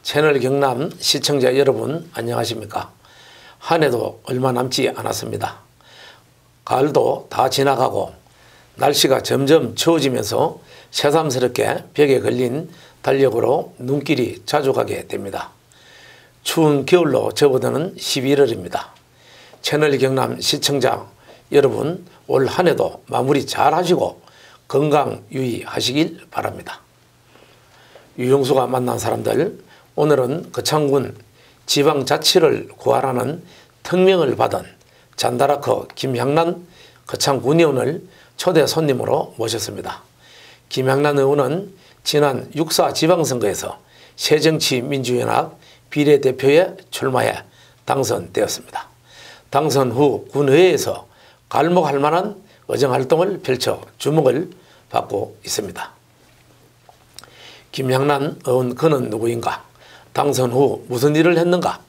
채널 경남 시청자 여러분 안녕하십니까. 한 해도 얼마 남지 않았습니다. 가을도 다 지나가고 날씨가 점점 추워지면서 새삼스럽게 벽에 걸린 달력으로 눈길이 자주 가게 됩니다. 추운 겨울로 접어드는 11월입니다. 채널 경남 시청자 여러분 올 한 해도 마무리 잘 하시고 건강 유의하시길 바랍니다. 유영수가 만난 사람들, 오늘은 거창군 지방자치를 구하라는 특명을 받은 잔다라커 김향란 거창군 의원을 초대 손님으로 모셨습니다. 김향란 의원은 지난 6.4 지방선거에서 새정치민주연합 비례대표에 출마해 당선되었습니다. 당선 후 군의회에서 갈목할 만한 의정활동을 펼쳐 주목을 받고 있습니다. 김향란 의원 그는 누구인가? 당선 후 무슨 일을 했는가?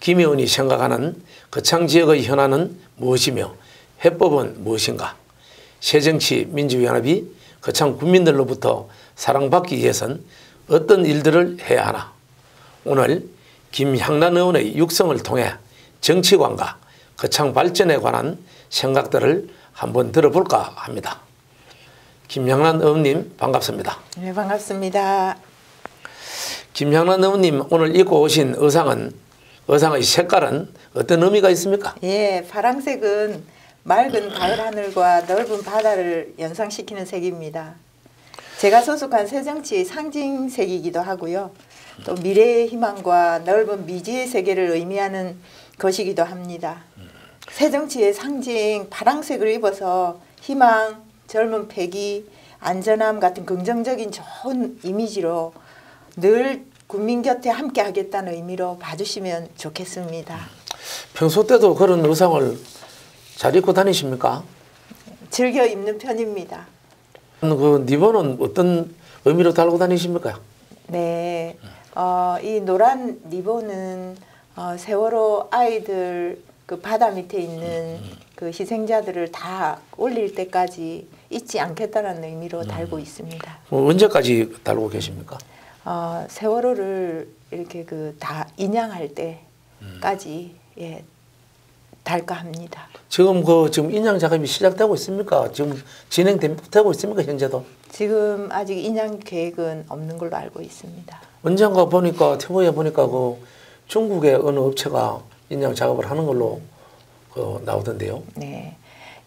김 의원이 생각하는 거창지역의 현안은 무엇이며 해법은 무엇인가? 새정치민주연합이 거창 국민들로부터 사랑받기 위해선 어떤 일들을 해야 하나? 오늘 김향란 의원의 육성을 통해 정치관과 거창 발전에 관한 생각들을 한번 들어볼까 합니다. 김향란 의원님 반갑습니다. 네, 반갑습니다. 김향란 의원님 오늘 입고 오신 의상의 색깔은 어떤 의미가 있습니까? 예, 파랑색은 맑은 가을 하늘과 넓은 바다를 연상시키는 색입니다. 제가 소속한 새정치의 상징색이기도 하고요. 또 미래의 희망과 넓은 미지의 세계를 의미하는 것이기도 합니다. 새정치의 상징 파랑색을 입어서 희망, 젊은 패기, 안전함 같은 긍정적인 좋은 이미지로 늘 국민 곁에 함께 하겠다는 의미로 봐주시면 좋겠습니다. 평소 때도 그런 의상을 잘 입고 다니십니까? 즐겨 입는 편입니다. 그 리본은 어떤 의미로 달고 다니십니까? 네, 이 노란 리본은 세월호 아이들 그 바다 밑에 있는 그 희생자들을 다 올릴 때까지 잊지 않겠다는 의미로 달고 있습니다. 언제까지 달고 계십니까? 세월호를 이렇게 그 다 인양할 때까지 예, 달까 합니다. 지금 지금 인양 작업이 시작되고 있습니까? 지금 진행되고 있습니까? 현재도? 지금 아직 인양 계획은 없는 걸로 알고 있습니다. 언젠가 보니까 TV에 보니까 그 중국의 어느 업체가 인양 작업을 하는 걸로 나오던데요. 네,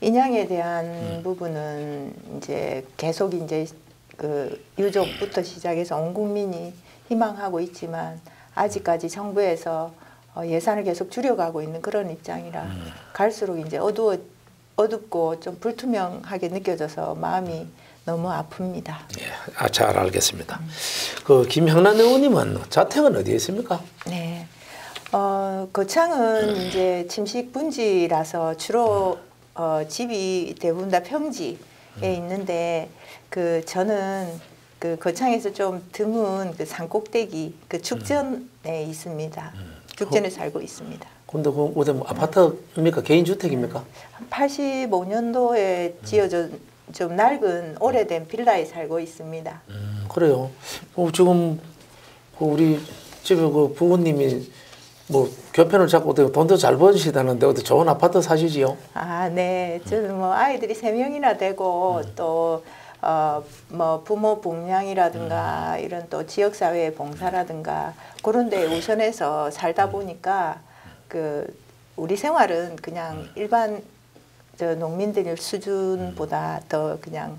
인양에 대한 부분은 이제 계속 이제 그 유족부터 시작해서 온 국민이 희망하고 있지만 아직까지 정부에서 예산을 계속 줄여가고 있는 그런 입장이라 갈수록 이제 어둡고 좀 불투명하게 느껴져서 마음이 너무 아픕니다. 예, 잘 알겠습니다. 그 김향란 의원님은 자택은 어디에 있습니까? 네, 거창은 이제 침식 분지라서 주로 집이 대부분 다 평지에 있는데 그 저는 그 거창에서 좀 드문 그 산꼭대기 그 죽전에 있습니다. 죽전에 살고 있습니다. 근데 그 어디 뭐 아파트입니까? 개인 주택입니까? 85년도에 지어진 좀 낡은 오래된 빌라에 살고 있습니다. 그래요. 지금 우리 집에 그 부모님이 뭐 교편을 잡고 돈도 잘 버시다는데 어디 좋은 아파트 사시지요? 아, 네. 저는 뭐 아이들이 3명이나 되고 또 뭐 부모 봉양이라든가 이런 또 지역사회 봉사라든가 그런 데 우선해서 살다 보니까 그 우리 생활은 그냥 일반 농민들 수준보다 더 그냥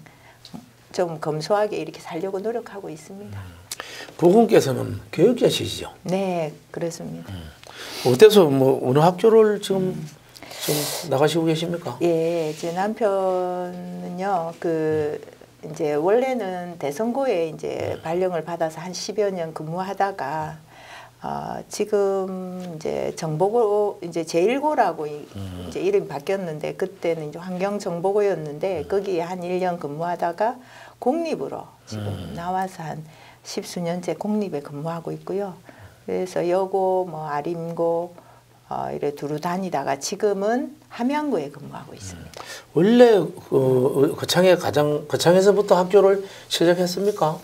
좀 검소하게 이렇게 살려고 노력하고 있습니다. 부군께서는 교육자시죠? 네, 그렇습니다. 어때서 뭐 어느 학교를 지금 나가시고 계십니까? 예, 제 남편은요, 이제 원래는 대선고에 이제 발령을 받아서 한 10여 년 근무하다가 지금 이제 정보고 이제 제1고라고 이제 이름이 바뀌었는데 그때는 이제 환경정보고였는데 거기에 한 1년 근무하다가 공립으로 지금 나와서 한 10수년째 공립에 근무하고 있고요. 그래서 여고, 뭐 아림고, 이래 두루 다니다가 지금은 함양구에 근무하고 있습니다. 원래 거창에서부터 학교를 시작했습니까?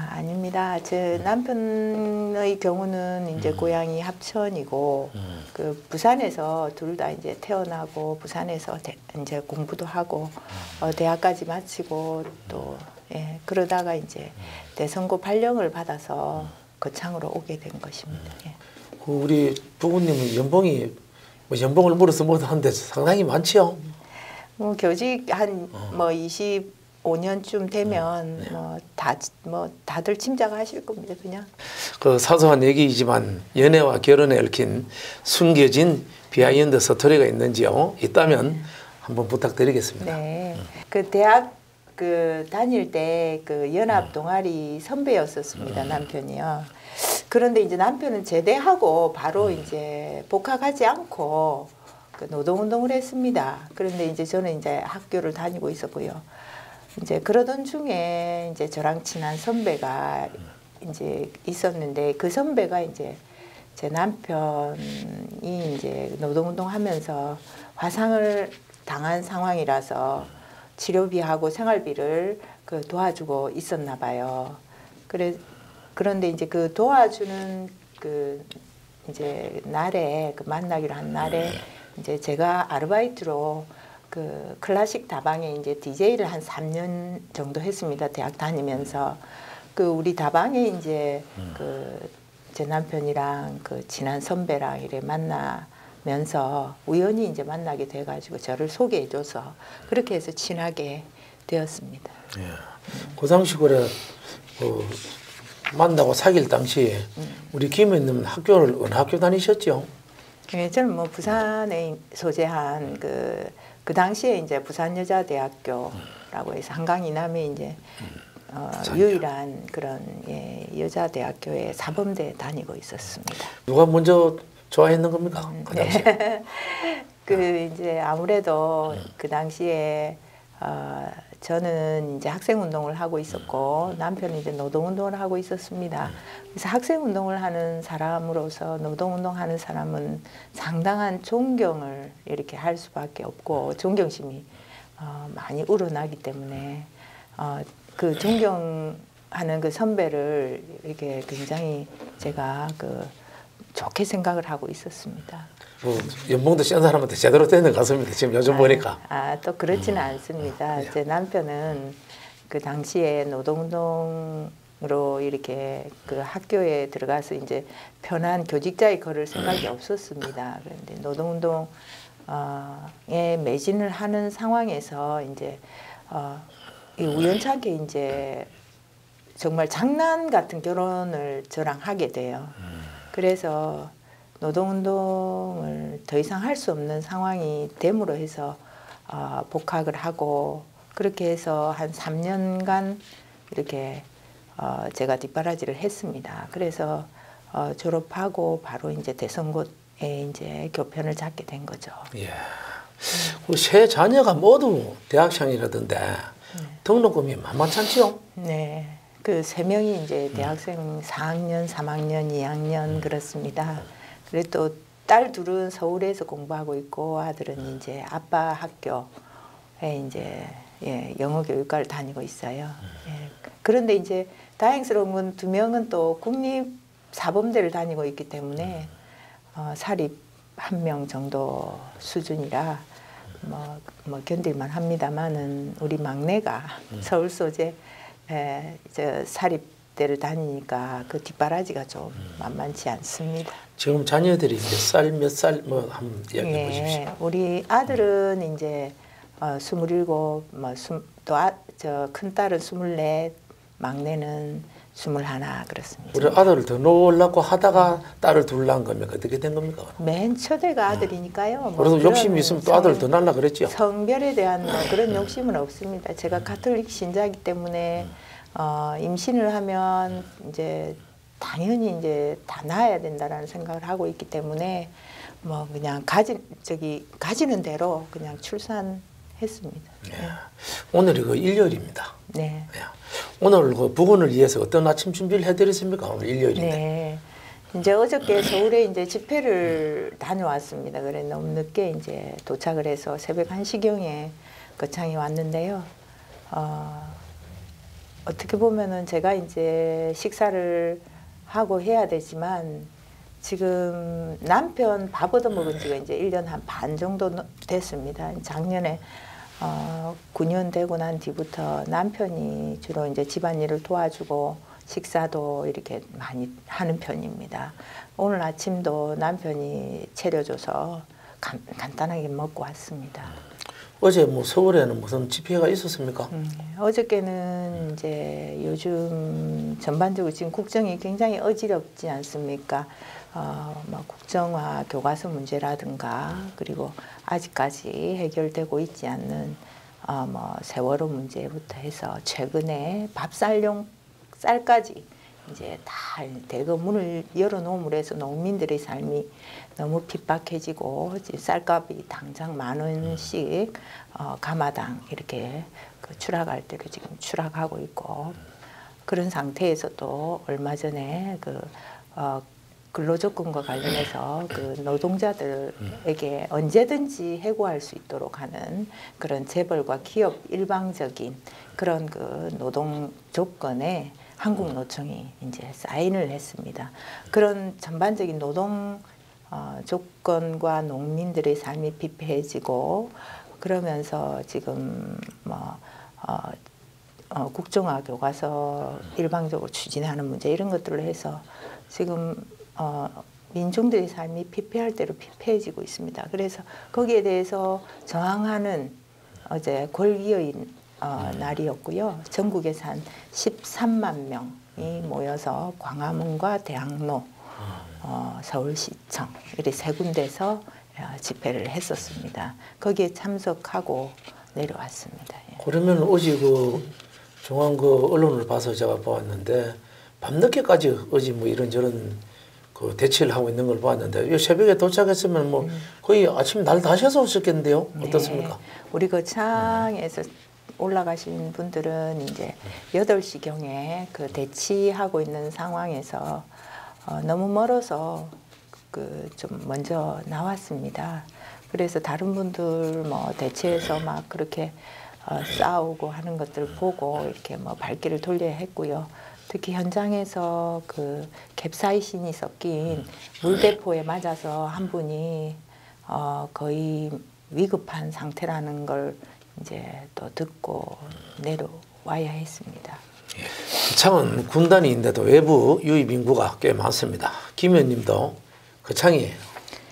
아닙니다. 제 남편의 경우는 이제 고향이 합천이고 그 부산에서 둘 다 이제 태어나고 부산에서 이제 공부도 하고 대학까지 마치고 또 그러다가 이제 대선고 발령을 받아서 거창으로 오게 된 것입니다. 우리 부모님은 연봉이 연봉을 물어서 못하는데 상당히 많지요. 교직 한 25년쯤 되면 다들 짐작하실 겁니다. 그냥 그 사소한 얘기이지만 연애와 결혼에 얽힌 숨겨진 비하인드 스토리가 있는지요? 있다면 한번 부탁드리겠습니다. 네, 그 대학 다닐 때 그 연합 동아리 선배였었습니다. 남편이요. 그런데 이제 남편은 제대하고 바로 이제 복학하지 않고 노동운동을 했습니다. 그런데 이제 저는 이제 학교를 다니고 있었고요. 이제 그러던 중에 이제 저랑 친한 선배가 이제 있었는데 그 선배가 이제 제 남편이 이제 노동운동 하면서 화상을 당한 상황이라서 치료비하고 생활비를 도와주고 있었나 봐요. 그런데 이제 그 도와주는 이제 날에 만나기로 한 날에 이제 제가 아르바이트로 클래식 다방에 이제 DJ를 한 3년 정도 했습니다. 대학 다니면서 우리 다방에 이제 제 남편이랑 친한 선배랑 이래 만나면서 우연히 이제 만나게 돼가지고 저를 소개해줘서 그렇게 해서 친하게 되었습니다. 예. 그 당시 그래 만나고 사귈 당시에 우리 김 의원님은 학교를 어느 학교 다니셨죠? 네, 저는 부산에 소재한 그 당시에 이제 부산여자대학교라고 해서 한강 이남에 이제 유일한 그런 여자 대학교에 사범대 다니고 있었습니다. 누가 먼저 좋아했는 겁니까? 그 당시에? 이제 아무래도 그 당시에 저는 이제 학생 운동을 하고 있었고 남편은 이제 노동 운동을 하고 있었습니다. 그래서 학생 운동을 하는 사람으로서 노동 운동하는 사람은 상당한 존경을 이렇게 할 수밖에 없고 존경심이 많이 우러나기 때문에 그 존경하는 그 선배를 이렇게 굉장히 제가 좋게 생각을 하고 있었습니다. 연봉도 센 사람한테 제대로 되는 것 같습니다. 지금 요즘 보니까. 또 그렇지는 않습니다. 제 남편은 그 당시에 노동운동으로 이렇게 학교에 들어가서 이제 편한 교직자에 걸을 생각이 없었습니다. 그런데 노동운동에 매진을 하는 상황에서 이제 우연찮게 이제 정말 장난 같은 결혼을 저랑 하게 돼요. 그래서 노동운동을 더 이상 할 수 없는 상황이 됨으로 해서 복학을 하고 그렇게 해서 한 3년간 이렇게 제가 뒷바라지를 했습니다. 그래서 졸업하고 바로 이제 대선고에 이제 교편을 잡게 된 거죠. 예. 세 자녀가 모두 대학생이라던데 등록금이 만만찮지요? 네. 그 3명이 이제 대학생 4학년, 3학년, 2학년 그렇습니다. 그리고 또 딸 둘은 서울에서 공부하고 있고 아들은 이제 아빠 학교에 이제 영어 교육과를 다니고 있어요. 그런데 이제 다행스러운 건 2명은 또 국립 사범대를 다니고 있기 때문에 사립 1명 정도 수준이라 뭐 견딜만 합니다만은 우리 막내가 서울 소재 사립대를 다니니까 그 뒷바라지가 좀 만만치 않습니다. 지금 자녀들이 몇 살 뭐 한번 이야기해 보십시오. 우리 아들은 이제 27, 저 큰 딸은 24, 막내는 21 그렇습니다. 우리 아들을 더 놓으려고 하다가 딸을 둘란 겁니까? 어떻게 된 겁니까? 맨 첫애가 아들이니까요. 그래도 욕심이 있으면 또 아들을 더 낳으려 그랬죠? 성별에 대한 그런 욕심은 없습니다. 제가 가톨릭 신자이기 때문에 임신을 하면 이제 당연히 이제 다 낳아야 된다라는 생각을 하고 있기 때문에 뭐 그냥 가지는 대로 그냥 출산했습니다. 네. 오늘이 그 일요일입니다. 네. 오늘 그 부군을 위해서 어떤 아침 준비를 해드렸습니까? 오늘 일요일인데. 네. 이제 어저께 서울에 이제 집회를 다녀왔습니다. 그래 너무 늦게 이제 도착을 해서 새벽 1시경에 거창에 왔는데요. 어떻게 보면은 제가 이제 식사를 하고 해야 되지만 지금 남편 밥 얻어먹은 지가 이제 1년 한 반 정도 됐습니다. 작년에 9년 되고 난 뒤부터 남편이 주로 이제 집안일을 도와주고 식사도 이렇게 많이 하는 편입니다. 오늘 아침도 남편이 차려줘서 간단하게 먹고 왔습니다. 어제 뭐 서울에는 무슨 집회가 있었습니까? 어저께는 이제 요즘 전반적으로 지금 국정이 굉장히 어지럽지 않습니까? 뭐 국정화 교과서 문제라든가 그리고 아직까지 해결되고 있지 않는 뭐 세월호 문제부터 해서 최근에 밥쌀용 쌀까지 이제 다 대거 문을 열어놓음으로 해서 농민들의 삶이 너무 핍박해지고 쌀값이 당장 10,000원씩 가마당 이렇게 추락할 때로 지금 추락하고 있고 그런 상태에서 또 얼마 전에 근로조건과 관련해서 그 노동자들에게 언제든지 해고할 수 있도록 하는 그런 재벌과 기업 일방적인 그런 그 노동 조건에 한국노총이 이제 사인을 했습니다. 그런 전반적인 노동 조건과 농민들의 삶이 피폐해지고 그러면서 지금 뭐 국정화 교과서 일방적으로 추진하는 문제 이런 것들을 해서 지금 민중들의 삶이 피폐할 대로 피폐해지고 있습니다. 그래서 거기에 대해서 저항하는 어제 골기어인 날이었고요. 전국에서 한 13만 명이 모여서 광화문과 대학로, 서울시청 이렇게 세 군데서 집회를 했었습니다. 거기에 참석하고 내려왔습니다. 예. 그러면 어제 중앙 언론을 봐서 제가 보았는데 밤늦게까지 어제 뭐 이런저런 대치를 하고 있는 걸 봤는데 새벽에 도착했으면 뭐 거의 아침 날 다셔서 오셨겠는데요? 어떻습니까? 네. 우리 거창에서 올라가신 분들은 이제 8시경에 그 대치하고 있는 상황에서 너무 멀어서 좀 먼저 나왔습니다. 그래서 다른 분들 뭐 대치해서 막 그렇게 싸우고 하는 것들을 보고 이렇게 뭐 발길을 돌려야 했고요. 특히 현장에서 그 캡사이신이 섞인 물대포에 맞아서 한 분이 거의 위급한 상태라는 걸 이제 또 듣고 내려와야 했습니다. 거창은 군단위인데도 외부 유입 인구가 꽤 많습니다. 김 의원님도 거창이에요.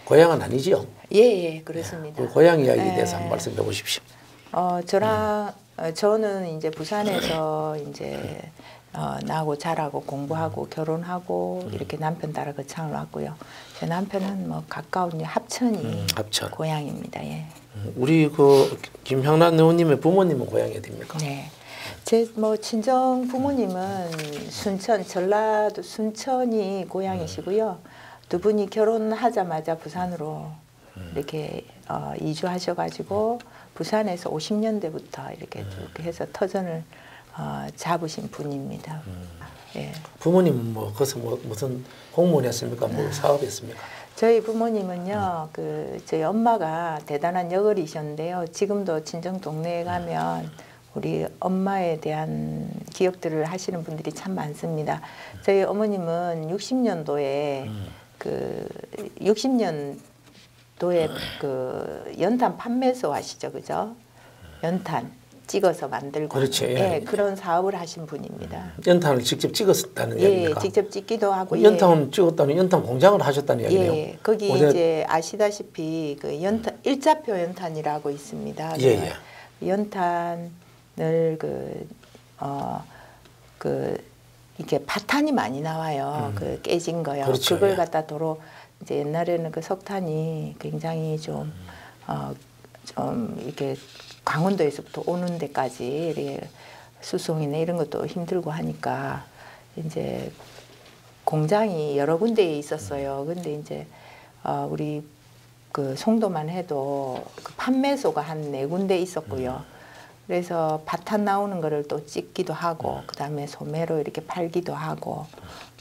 고향은 아니지요? 예, 그렇습니다. 그 고향 이야기에 대해서 한번 말씀해 보십시오. 저는 이제 부산에서 이제 나고 자라고 공부하고 결혼하고 이렇게 남편 따라 거창을 왔고요. 제 남편은 뭐 가까운 합천이 합천. 고향입니다. 예. 우리 김향란 의원님의 부모님은 고향이 어디입니까? 네. 제 뭐 친정 부모님은 순천 전라도 순천이 고향이시고요. 두 분이 결혼하자마자 부산으로 이렇게 이주하셔가지고 부산에서 50년대부터 이렇게 쭉 해서 터전을 잡으신 분입니다. 예. 부모님은 뭐 거기서 무슨 공무원 했습니까? 뭐 사업했습니까? 저희 부모님은요, 저희 엄마가 대단한 여걸이셨는데요. 지금도 친정 동네에 가면 우리 엄마에 대한 기억들을 하시는 분들이 참 많습니다. 저희 어머님은 60년도에 60년도에 연탄 판매소 아시죠, 그죠? 연탄 찍어서 만들고 그렇죠. 예, 그런 사업을 하신 분입니다. 연탄을 직접 찍었다는 이야기입니까? 직접 찍기도 하고 연탄 찍었다는 연탄 공장을 하셨다는 이야기네요. 예, 거기 이제 아시다시피 연탄 일자표 연탄이라고 있습니다. 연탄을 이게 파탄이 많이 나와요. 깨진 거요. 그렇죠. 그걸 갖다 도로 이제 옛날에는 석탄이 굉장히 좀 이렇게 강원도에서부터 오는 데까지 이렇게 수송이나 이런 것도 힘들고 하니까 이제 공장이 여러 군데에 있었어요. 근데 이제 우리 송도만 해도 판매소가 한 4군데 있었고요. 그래서 밭한 나오는 거를 또 찍기도 하고 그다음에 소매로 이렇게 팔기도 하고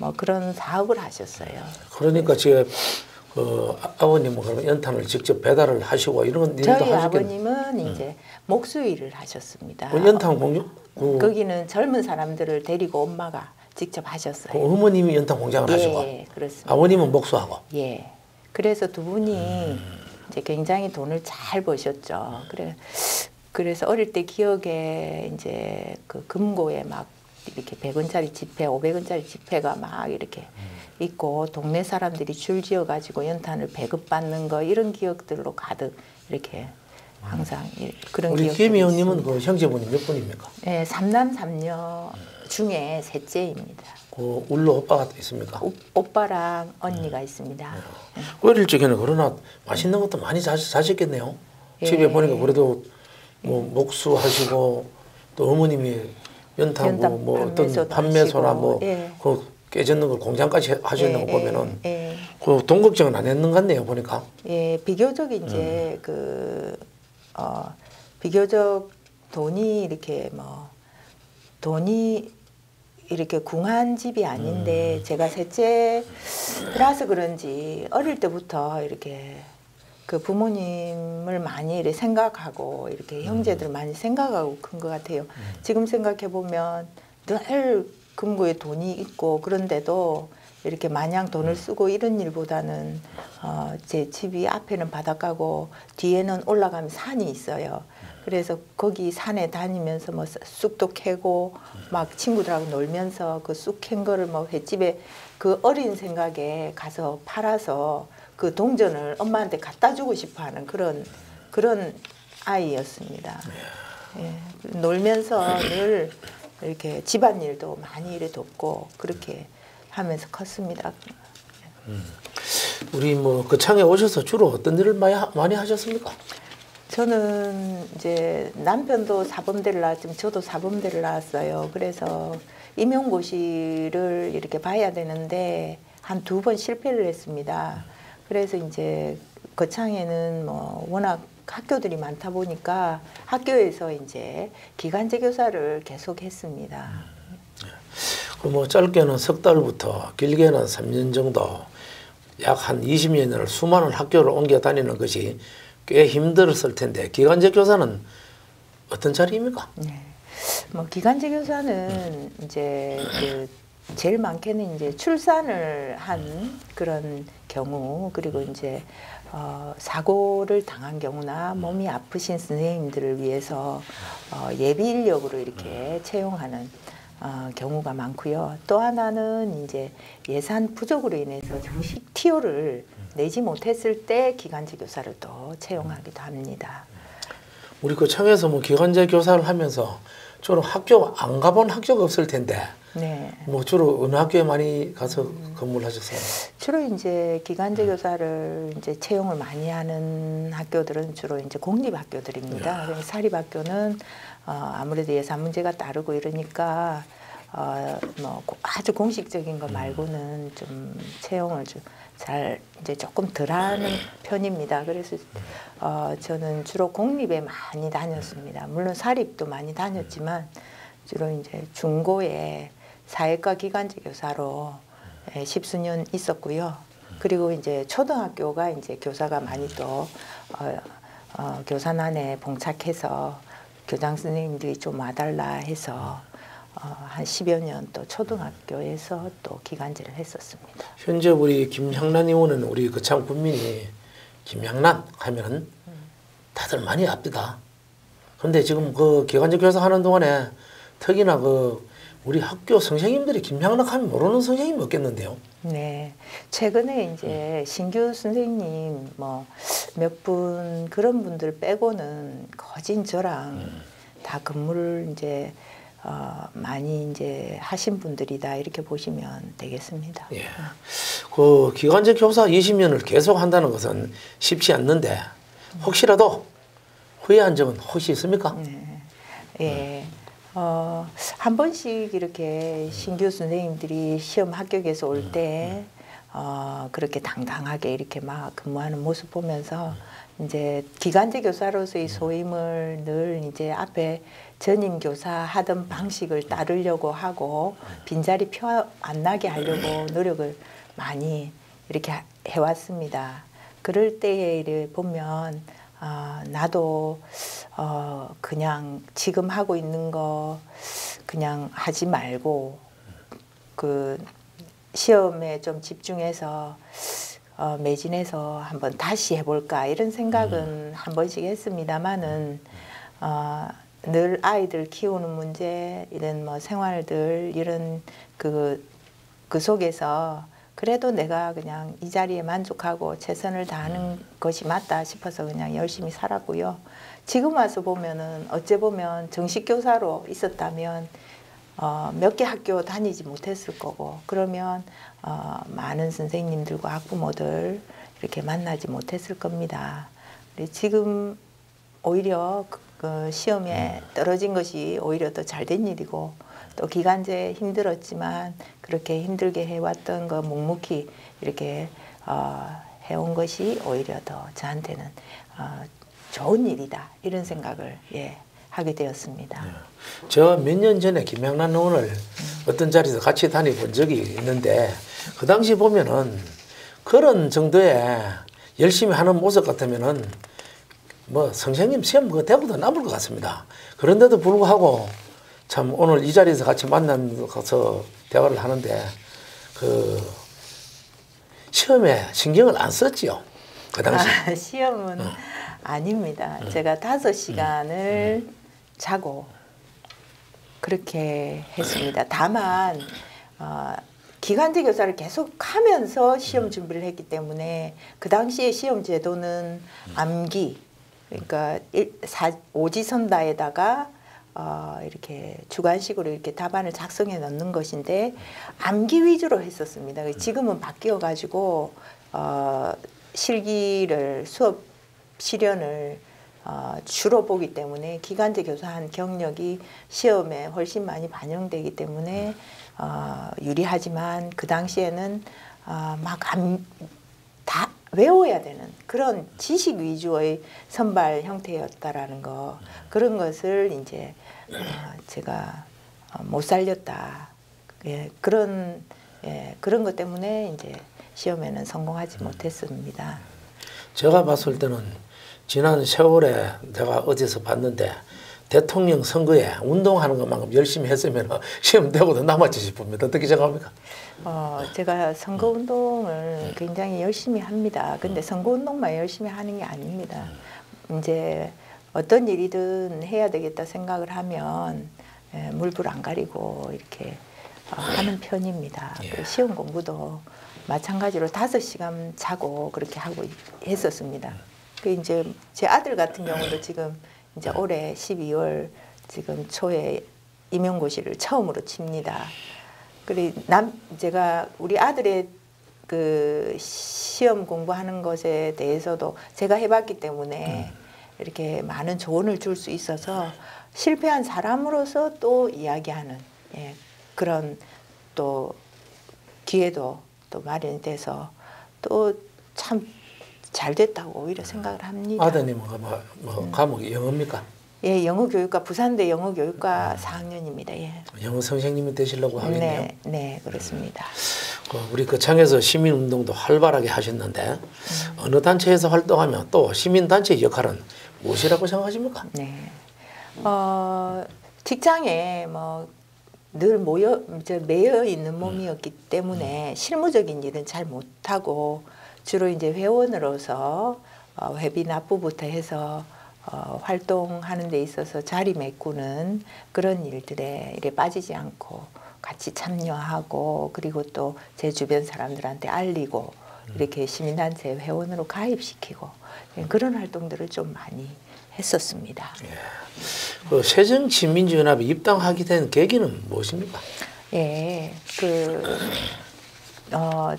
뭐 그런 사업을 하셨어요. 그러니까 지금 아버님은 그러면 연탄을 직접 배달을 하시고 이런 일도 저희 하셨겠네요. 아버님은 이제 목수 일을 하셨습니다. 연탄 공장? 거기는 젊은 사람들을 데리고 엄마가 직접 하셨어요. 어머님이 연탄 공장을 하시고 예, 그렇습니다. 아버님은 목수하고. 예. 그래서 두 분이 이제 굉장히 돈을 잘 버셨죠. 그래서 어릴 때 기억에 이제 그 금고에 막 이렇게 100원짜리 지폐, 500원짜리 지폐가 막 이렇게 있고 동네 사람들이 줄 지어 가지고 연탄을 배급받는 거 이런 기억들로 가득 이렇게 항상 그런 우리 기억들이 김 의원님은 있습니다. 그 형제분이 몇 분입니까? 네, 삼남 삼녀 중에 셋째입니다. 그 울로 오빠가 있습니까? 오빠랑 언니가 있습니다. 어릴 적에는 그러나 맛있는 것도 많이 사셨겠네요. 예. 집에 보니까 그래도 뭐 목수 하시고 또 어머님이 연탄고 뭐 어떤 판매소나 뭐 그 깨졌는 걸 공장까지 하시는 거 보면은 그 돈 걱정은 안 했는 것 같네요 보니까. 예, 비교적 이제 비교적 돈이 이렇게 궁한 집이 아닌데 제가 셋째라서 그런지 어릴 때부터 이렇게 그 부모님을 많이 이렇게 생각하고 이렇게 형제들 많이 생각하고 큰 것 같아요. 지금 생각해 보면 늘 금고에 돈이 있고 그런데도 이렇게 마냥 돈을 쓰고 이런 일보다는 제 집이 앞에는 바닷가고 뒤에는 올라가면 산이 있어요. 그래서 거기 산에 다니면서 뭐 쑥도 캐고 막 친구들하고 놀면서 그 쑥 캔 거를 뭐 횟집에 그 어린 생각에 가서 팔아서 그 동전을 엄마한테 갖다 주고 싶어 하는 그런 아이였습니다. 예, 놀면서 늘 이렇게 집안일도 많이 이래 돕고 그렇게 하면서 컸습니다. 우리 뭐 그 창에 오셔서 주로 어떤 일을 많이 하셨습니까? 저는 이제 남편도 사범대를 나왔지만 저도 사범대를 나왔어요. 그래서 임용고시를 이렇게 봐야 되는데 한 2번 실패를 했습니다. 그래서 이제 거창에는 뭐 워낙 학교들이 많다 보니까 학교에서 이제 기간제 교사를 계속 했습니다. 그 뭐 짧게는 석 달부터 길게는 3년 정도 약 한 20년을 수많은 학교를 옮겨 다니는 것이 꽤 힘들었을 텐데 기간제 교사는 어떤 자리입니까? 네. 뭐 기간제 교사는 이제 그 제일 많게는 이제 출산을 한 그런 경우 그리고 이제 사고를 당한 경우나 몸이 아프신 선생님들을 위해서 예비 인력으로 이렇게 채용하는 경우가 많고요. 또 하나는 이제 예산 부족으로 인해서 정식 티오를 내지 못했을 때 기간제 교사를 또 채용하기도 합니다. 우리 그 창에서 뭐 기간제 교사를 하면서 주로 학교 안 가본 학교가 없을 텐데 네. 뭐 주로 어느 학교에 많이 가서 근무를 하셨어요? 주로 이제 기간제 교사를 이제 채용을 많이 하는 학교들은 주로 이제 공립 학교들입니다. 그래서 사립 학교는 아무래도 예산 문제가 따르고 이러니까 뭐 아주 공식적인 거 말고는 좀 채용을 좀 잘 이제 조금 덜하는 편입니다. 그래서 저는 주로 공립에 많이 다녔습니다. 물론 사립도 많이 다녔지만 주로 이제 중고에 사회과 기간제 교사로 10수년 있었고요. 그리고 이제 초등학교가 이제 교사가 많이 또 교사난에 봉착해서 교장 선생님들이 좀 와달라 해서 한 10여 년 또 초등학교에서 또 기간제를 했었습니다. 현재 우리 김향란 의원은 우리 거창 군민이 김향란 하면은 다들 많이 압니다. 그런데 지금 그 기간제 교사 하는 동안에 특히나 그 우리 학교 선생님들이 김향란 하면 모르는 선생님이 없겠는데요. 네, 최근에 이제 신규 선생님 뭐 몇 분 그런 분들 빼고는 거진 저랑 다 근무를 이제 많이 이제 하신 분들이다 이렇게 보시면 되겠습니다. 예. 그 기간제 교사 20년을 계속 한다는 것은 쉽지 않는데 혹시라도 후회한 적은 혹시 있습니까? 네. 예. 한 번씩 이렇게 신규 선생님들이 시험 합격해서 올 때 그렇게 당당하게 이렇게 막 근무하는 모습 보면서 이제 기간제 교사로서의 소임을 늘 이제 앞에 전임 교사 하던 방식을 따르려고 하고 빈자리 표 안 나게 하려고 노력을 많이 이렇게 해왔습니다. 그럴 때에 이래 보면 나도 그냥 지금 하고 있는 거 그냥 하지 말고 그 시험에 좀 집중해서 매진해서 한번 다시 해볼까 이런 생각은 한 번씩 했습니다만은 늘 아이들 키우는 문제 이런 뭐 생활들 이런 그 속에서 그래도 내가 그냥 이 자리에 만족하고 최선을 다하는 것이 맞다 싶어서 그냥 열심히 살았고요. 지금 와서 보면은 어째 보면 정식 교사로 있었다면 몇 개 학교 다니지 못했을 거고 그러면 많은 선생님들과 학부모들 이렇게 만나지 못했을 겁니다. 지금 오히려 그 시험에 떨어진 것이 오히려 더 잘된 일이고 또 기간제 힘들었지만 그렇게 힘들게 해왔던 거 묵묵히 이렇게 해온 것이 오히려 더 저한테는 좋은 일이다 이런 생각을 하게 되었습니다. 제가 몇 년 전에 김양란 의원을 어떤 자리에서 같이 다녀본 적이 있는데 그 당시 보면은 그런 정도의 열심히 하는 모습 같으면은 뭐 선생님 시험 그거 대부분 남을 것 같습니다. 그런데도 불구하고 참 오늘 이 자리에서 같이 만나서 대화를 하는데 그 시험에 신경을 안 썼지요. 그 당시. 시험은 아닙니다. 제가 5시간을 자고 그렇게 했습니다. 다만 기간제 교사를 계속 하면서 시험 준비를 했기 때문에 그 당시에 시험 제도는 암기 그러니까 오지선다에다가 이렇게 주관식으로 이렇게 답안을 작성해 넣는 것인데 암기 위주로 했었습니다. 지금은 바뀌어 가지고 실기를 수업 실연을 주로 보기 때문에 기간제 교사한 경력이 시험에 훨씬 많이 반영되기 때문에 유리하지만 그 당시에는 막 다 외워야 되는 그런 지식 위주의 선발 형태였다라는 거 그런 것을 이제 제가 못 살렸다 그런 것 때문에 이제 시험에는 성공하지 못했습니다. 제가 봤을 때는 지난 세월에 내가 어디서 봤는데 대통령 선거에 운동하는 것만큼 열심히 했으면 시험 되고도 남았지 싶습니다. 어떻게 생각합니까? 제가 선거운동을 굉장히 열심히 합니다. 근데 선거운동만 열심히 하는 게 아닙니다. 이제 어떤 일이든 해야 되겠다 생각을 하면 물불 안 가리고 이렇게 하는 편입니다. 시험 공부도 마찬가지로 5시간 자고 그렇게 하고 했었습니다. 그 이제 제 아들 같은 경우도 지금 이제 올해 12월 지금 초에 임용고시를 처음으로 칩니다. 그리고 제가 우리 아들의 그 시험 공부하는 것에 대해서도 제가 해봤기 때문에 이렇게 많은 조언을 줄 수 있어서 실패한 사람으로서 또 이야기하는 그런 또 기회도 또 마련돼서 또 참 잘 됐다고 오히려 생각을 합니다. 아드님은 뭐 과목이 영어입니까? 예, 영어교육과 부산대 영어교육과 4학년입니다. 예. 영어 선생님이 되시려고 하겠네요. 네, 그렇습니다. 우리 그 창에서 시민운동도 활발하게 하셨는데 어느 단체에서 활동하면 또 시민단체의 역할은 무엇이라고 생각하십니까? 네, 직장에 뭐 늘 매여 있는 몸이었기 때문에 실무적인 일은 잘 못하고 주로 이제 회원으로서 회비 납부부터 해서 활동하는 데 있어서 자리 메꾸는 그런 일들에 이래 빠지지 않고 같이 참여하고 그리고 또 제 주변 사람들한테 알리고 이렇게 시민단체 회원으로 가입시키고 그런 활동들을 좀 많이 했었습니다. 그 새정치민주연합에 입당하게 된 계기는 무엇입니까? 예,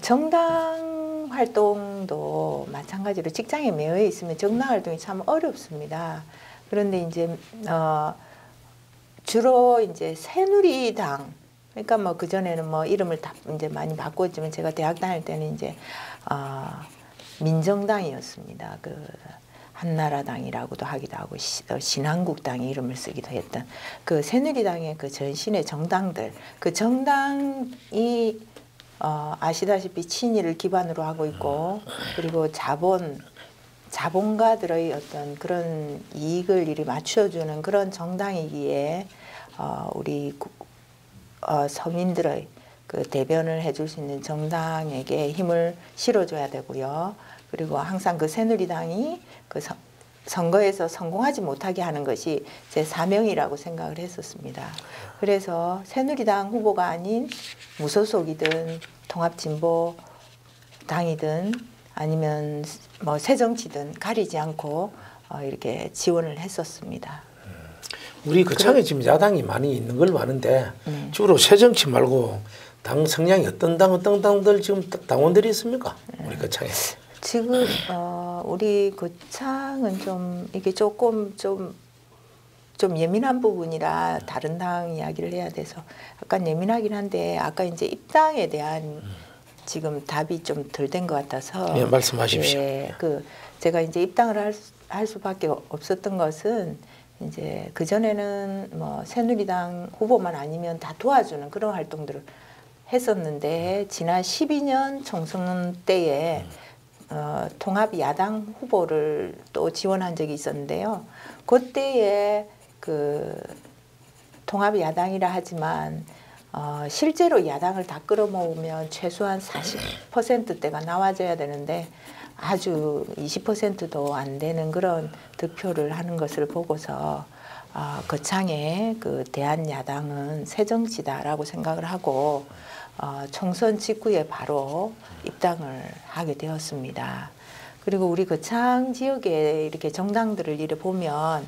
정당 활동도 마찬가지로 직장에 매여 있으면 정당 활동이 참 어렵습니다. 그런데 이제 주로 이제 새누리당 그러니까 뭐 그 전에는 뭐 이름을 다 이제 많이 바꿨지만 제가 대학 다닐 때는 이제 민정당이었습니다. 그 한나라당이라고도 하기도 하고 신한국당이 이름을 쓰기도 했던 그 새누리당의 그 전신의 정당들, 그 정당이 아시다시피 친일을 기반으로 하고 있고, 그리고 자본가들의 어떤 그런 이익을 이리 맞춰주는 그런 정당이기에 우리 서민들의 그 대변을 해줄 수 있는 정당에게 힘을 실어줘야 되고요. 그리고 항상 그 새누리당이 그 선거에서 성공하지 못하게 하는 것이 제 사명이라고 생각을 했었습니다. 그래서 새누리당 후보가 아닌 무소속이든 통합진보당이든 아니면 뭐 새정치든 가리지 않고 이렇게 지원을 했었습니다. 우리 거창에 지금 야당이 많이 있는 걸로 아는데 주로 새정치 말고 당 성향이 어떤 당들 지금 당원들이 있습니까? 우리 거창에. 지금 우리 거창은 좀 이게 조금 좀 예민한 부분이라 다른 당 이야기를 해야 돼서 약간 예민하긴 한데, 아까 이제 입당에 대한 지금 답이 좀 덜 된 것 같아서. 예, 말씀하십시오. 예, 제가 이제 입당을 할 수밖에 없었던 것은 이제 그 전에는 뭐 새누리당 후보만 아니면 다 도와주는 그런 활동들을 했었는데, 지난 12년 총선 때에 통합 야당 후보를 또 지원한 적이 있었는데요. 그때에 그 통합 야당이라 하지만 실제로 야당을 다 끌어모으면 최소한 40%대가 나와줘야 되는데 아주 20%도 안 되는 그런 득표를 하는 것을 보고서 거창에 그 대한야당은 새정치다라고 생각을 하고 총선 직후에 바로 입당을 하게 되었습니다. 그리고 우리 거창 지역에 이렇게 정당들을 이래 보면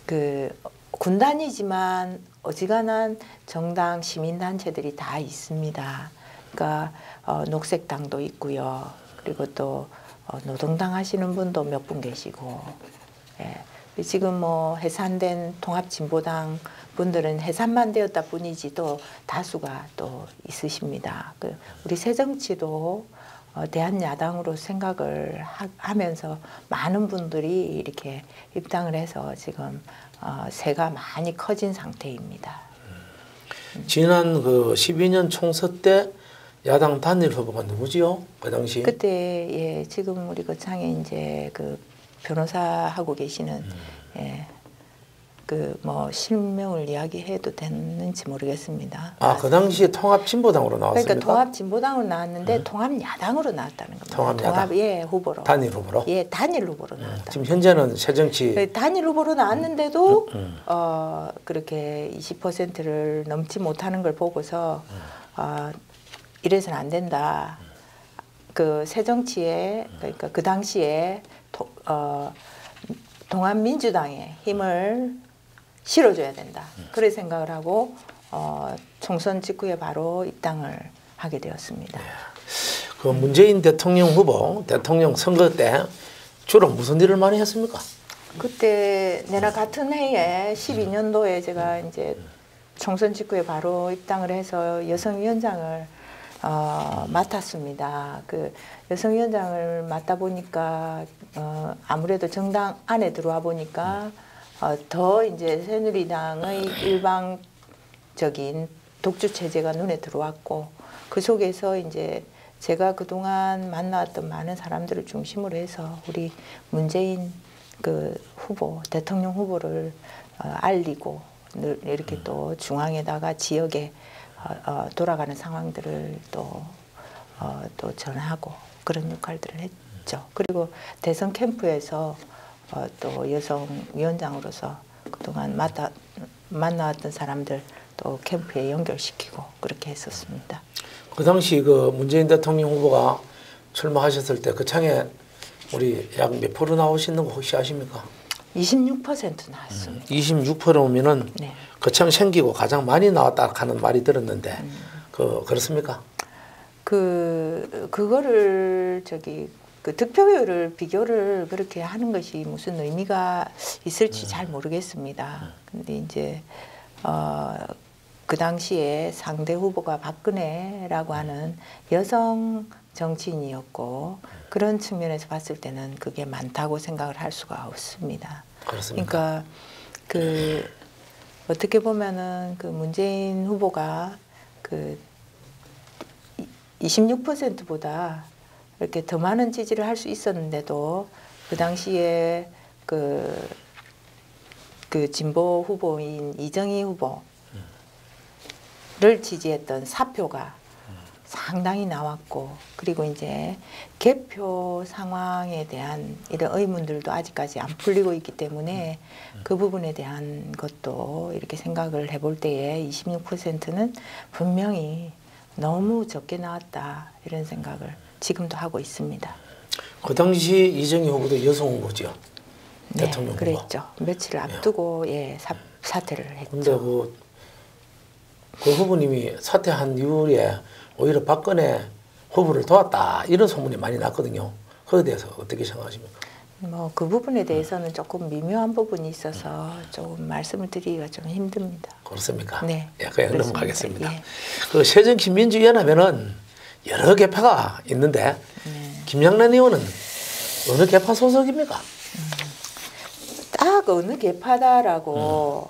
그 군단이지만 어지간한 정당 시민단체들이 다 있습니다. 그러니까 녹색당도 있고요. 그리고 또 노동당 하시는 분도 몇 분 계시고, 예. 지금 뭐 해산된 통합진보당 분들은 해산만 되었다 뿐이지 또 다수가 또 있으십니다. 우리 새정치도 대한야당으로 생각을 하면서 많은 분들이 이렇게 입당을 해서 지금 세가 많이 커진 상태입니다. 지난 그 12년 총선 때 야당 단일 후보가 누구지요? 그 당시? 그때 예, 지금 우리 거창에 이제 그 변호사 하고 계시는 예, 그 뭐 실명을 이야기해도 됐는지 모르겠습니다. 그 당시에 통합진보당으로 나왔습니까? 그러니까 통합진보당으로 나왔는데 통합야당으로 나왔다는 겁니다. 통합야당. 예, 후보로. 단일 후보로? 예, 단일 후보로 나왔다. 지금 현재는 새정치. 단일 후보로 나왔는데도 그렇게 20%를 넘지 못하는 걸 보고서 이래서는 안 된다. 그 새정치에 그러니까 그 당시에 통합민주당에 힘을 실어줘야 된다. 그래 생각을 하고 총선 직후에 바로 입당을 하게 되었습니다. 그 문재인 대통령 후보 대통령 선거 때 주로 무슨 일을 많이 했습니까? 그때 내나 같은 해에 12년도에 제가 이제 총선 직후에 바로 입당을 해서 여성위원장을 맡았습니다. 그 여성위원장을 맡다 보니까 아무래도 정당 안에 들어와 보니까 더 이제 새누리당의 일방적인 독주 체제가 눈에 들어왔고, 그 속에서 이제 제가 그동안 만나왔던 많은 사람들을 중심으로 해서 우리 문재인 그 후보, 대통령 후보를 알리고 이렇게 또 중앙에다가 지역에 돌아가는 상황들을 또 전하고 그런 역할들을 했죠. 그리고 대선 캠프에서 또 여성위원장으로서 그동안 만나왔던 사람들 또 캠프에 연결시키고 그렇게 했었습니다. 그 당시 그 문재인 대통령 후보가 출마하셨을 때 거창에 우리 약 몇 프로 나오시는 거 혹시 아십니까? 26% 나왔습니다. 26%면은 네. 거창 생기고 가장 많이 나왔다 하는 말이 들었는데 그렇습니까? 그거를 그 득표율을 비교를 그렇게 하는 것이 무슨 의미가 있을지 잘 모르겠습니다. 근데 이제 그 당시에 상대 후보가 박근혜라고 하는 여성 정치인이었고 그런 측면에서 봤을 때는 그게 많다고 생각을 할 수가 없습니다. 그렇습니까? 그러니까 그 어떻게 보면은 그 문재인 후보가 그 26%보다 이렇게 더 많은 지지를 할 수 있었는데도 그 당시에 그 진보 후보인 이정희 후보를 지지했던 사표가 상당히 나왔고 그리고 이제 개표 상황에 대한 이런 의문들도 아직까지 안 풀리고 있기 때문에 그 부분에 대한 것도 이렇게 생각을 해볼 때에 26%는 분명히 너무 적게 나왔다 이런 생각을 지금도 하고 있습니다. 그 당시 이정희 후보도 여성 후보죠. 네, 대통령 후보. 그랬죠. 며칠 앞두고 예, 사퇴를 했죠. 근데 그 후보님이 사퇴한 이후에 오히려 박근혜 후보를 도왔다 이런 소문이 많이 났거든요. 그에 대해서 어떻게 생각하십니까? 뭐 그 부분에 대해서는 조금 미묘한 부분이 있어서 조금 말씀을 드리기가 좀 힘듭니다. 그렇습니까? 네, 그냥 그렇습니다. 넘어가겠습니다. 예. 그 새정치민주연합에는 여러 개파가 있는데 김양란 의원은 어느 개파 소속입니까? 딱 어느 개파다라고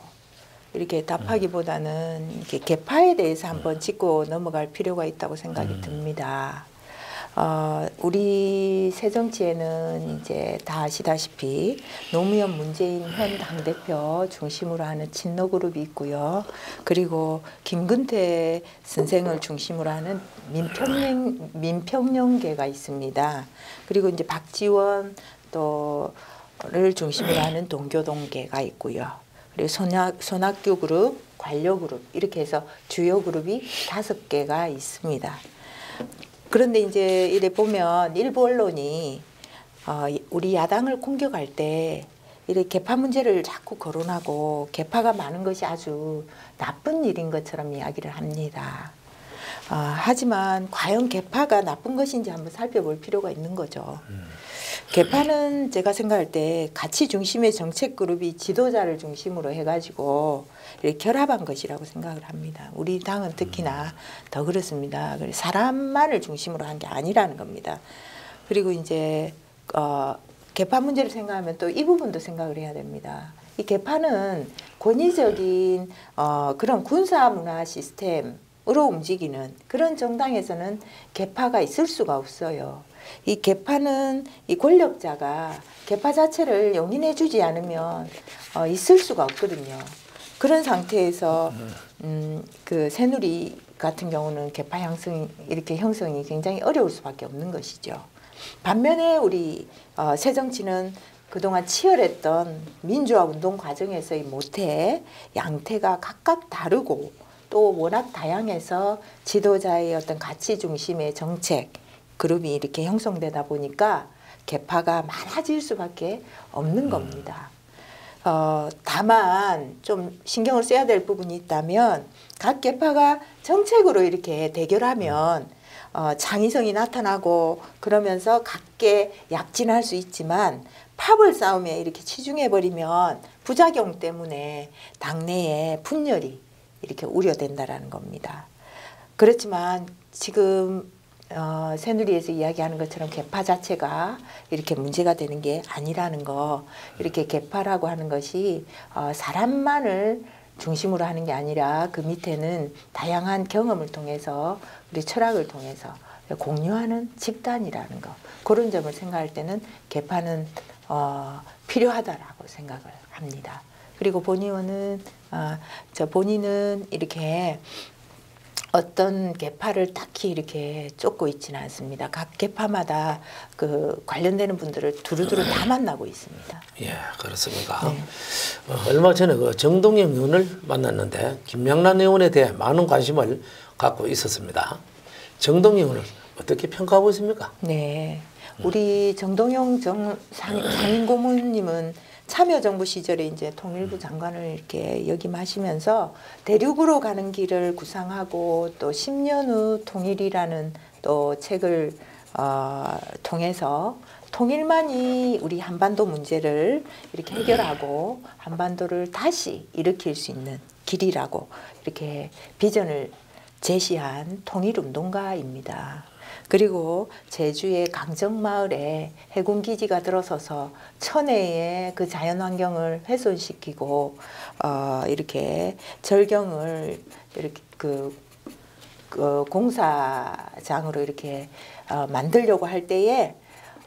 이렇게 답하기보다는 이렇게 개파에 대해서 한번 짚고 넘어갈 필요가 있다고 생각이 듭니다. 우리 새정치에는 이제 다 아시다시피 노무현 문재인 현 당대표 중심으로 하는 친노그룹이 있고요. 그리고 김근태 선생을 중심으로 하는 민평령계가 있습니다. 그리고 이제 박지원 또를 중심으로 하는 동교동계가 있고요. 그리고 손학규 그룹, 관료 그룹 이렇게 해서 주요 그룹이 5개가 있습니다. 그런데 이제 이래 보면 일부 언론이 우리 야당을 공격할 때 이렇게 개파 문제를 자꾸 거론하고 개파가 많은 것이 아주 나쁜 일인 것처럼 이야기를 합니다. 하지만 과연 개파가 나쁜 것인지 한번 살펴볼 필요가 있는 거죠. 개파는 제가 생각할 때 가치 중심의 정책 그룹이 지도자를 중심으로 해가지고 이렇게 결합한 것이라고 생각을 합니다. 우리 당은 특히나 더 그렇습니다. 사람만을 중심으로 한 게 아니라는 겁니다. 그리고 이제 개파 문제를 생각하면 또 이 부분도 생각을 해야 됩니다. 이 개파는 권위적인 그런 군사 문화 시스템으로 움직이는 그런 정당에서는 개파가 있을 수가 없어요. 이 개파는 이 권력자가 개파 자체를 용인해 주지 않으면 있을 수가 없거든요. 그런 상태에서 그 새누리 같은 경우는 개파 형성이 굉장히 어려울 수밖에 없는 것이죠. 반면에 우리 새정치는 그동안 치열했던 민주화 운동 과정에서의 모태, 양태가 각각 다르고 또 워낙 다양해서 지도자의 어떤 가치 중심의 정책 그룹이 이렇게 형성되다 보니까 개파가 많아질 수밖에 없는 겁니다. 다만 좀 신경을 써야 될 부분이 있다면 각 개파가 정책으로 이렇게 대결하면 창의성이 나타나고 그러면서 각계 약진할 수 있지만 파벌 싸움에 이렇게 치중해버리면 부작용 때문에 당내에 분열이 이렇게 우려된다라는 겁니다. 그렇지만 지금 새누리에서 이야기하는 것처럼 개파 자체가 이렇게 문제가 되는 게 아니라는 거, 이렇게 개파라고 하는 것이 사람만을 중심으로 하는 게 아니라 그 밑에는 다양한 경험을 통해서 우리 철학을 통해서 공유하는 집단이라는 거, 그런 점을 생각할 때는 개파는 필요하다라고 생각을 합니다. 그리고 본의원은 본인은 이렇게 어떤 개파를 딱히 이렇게 쫓고 있지는 않습니다. 각 개파마다 그 관련되는 분들을 두루두루 다 만나고 있습니다. 예, 그렇습니까? 네. 얼마 전에 그 정동영 의원을 만났는데 김양란 의원에 대해 많은 관심을 갖고 있었습니다. 정동영 의원을 어떻게 평가하고 있습니까? 네, 우리 정동영 상임고문님은 참여정부 시절에 이제 통일부 장관을 이렇게 역임하시면서 대륙으로 가는 길을 구상하고 또 10년 후 통일이라는 또 책을 통해서 통일만이 우리 한반도 문제를 이렇게 해결하고 한반도를 다시 일으킬 수 있는 길이라고 이렇게 비전을 제시한 통일운동가입니다. 그리고 제주의 강정마을에 해군기지가 들어서서 천혜의 그 자연환경을 훼손시키고 이렇게 절경을 이렇게 그 공사장으로 이렇게 만들려고 할 때에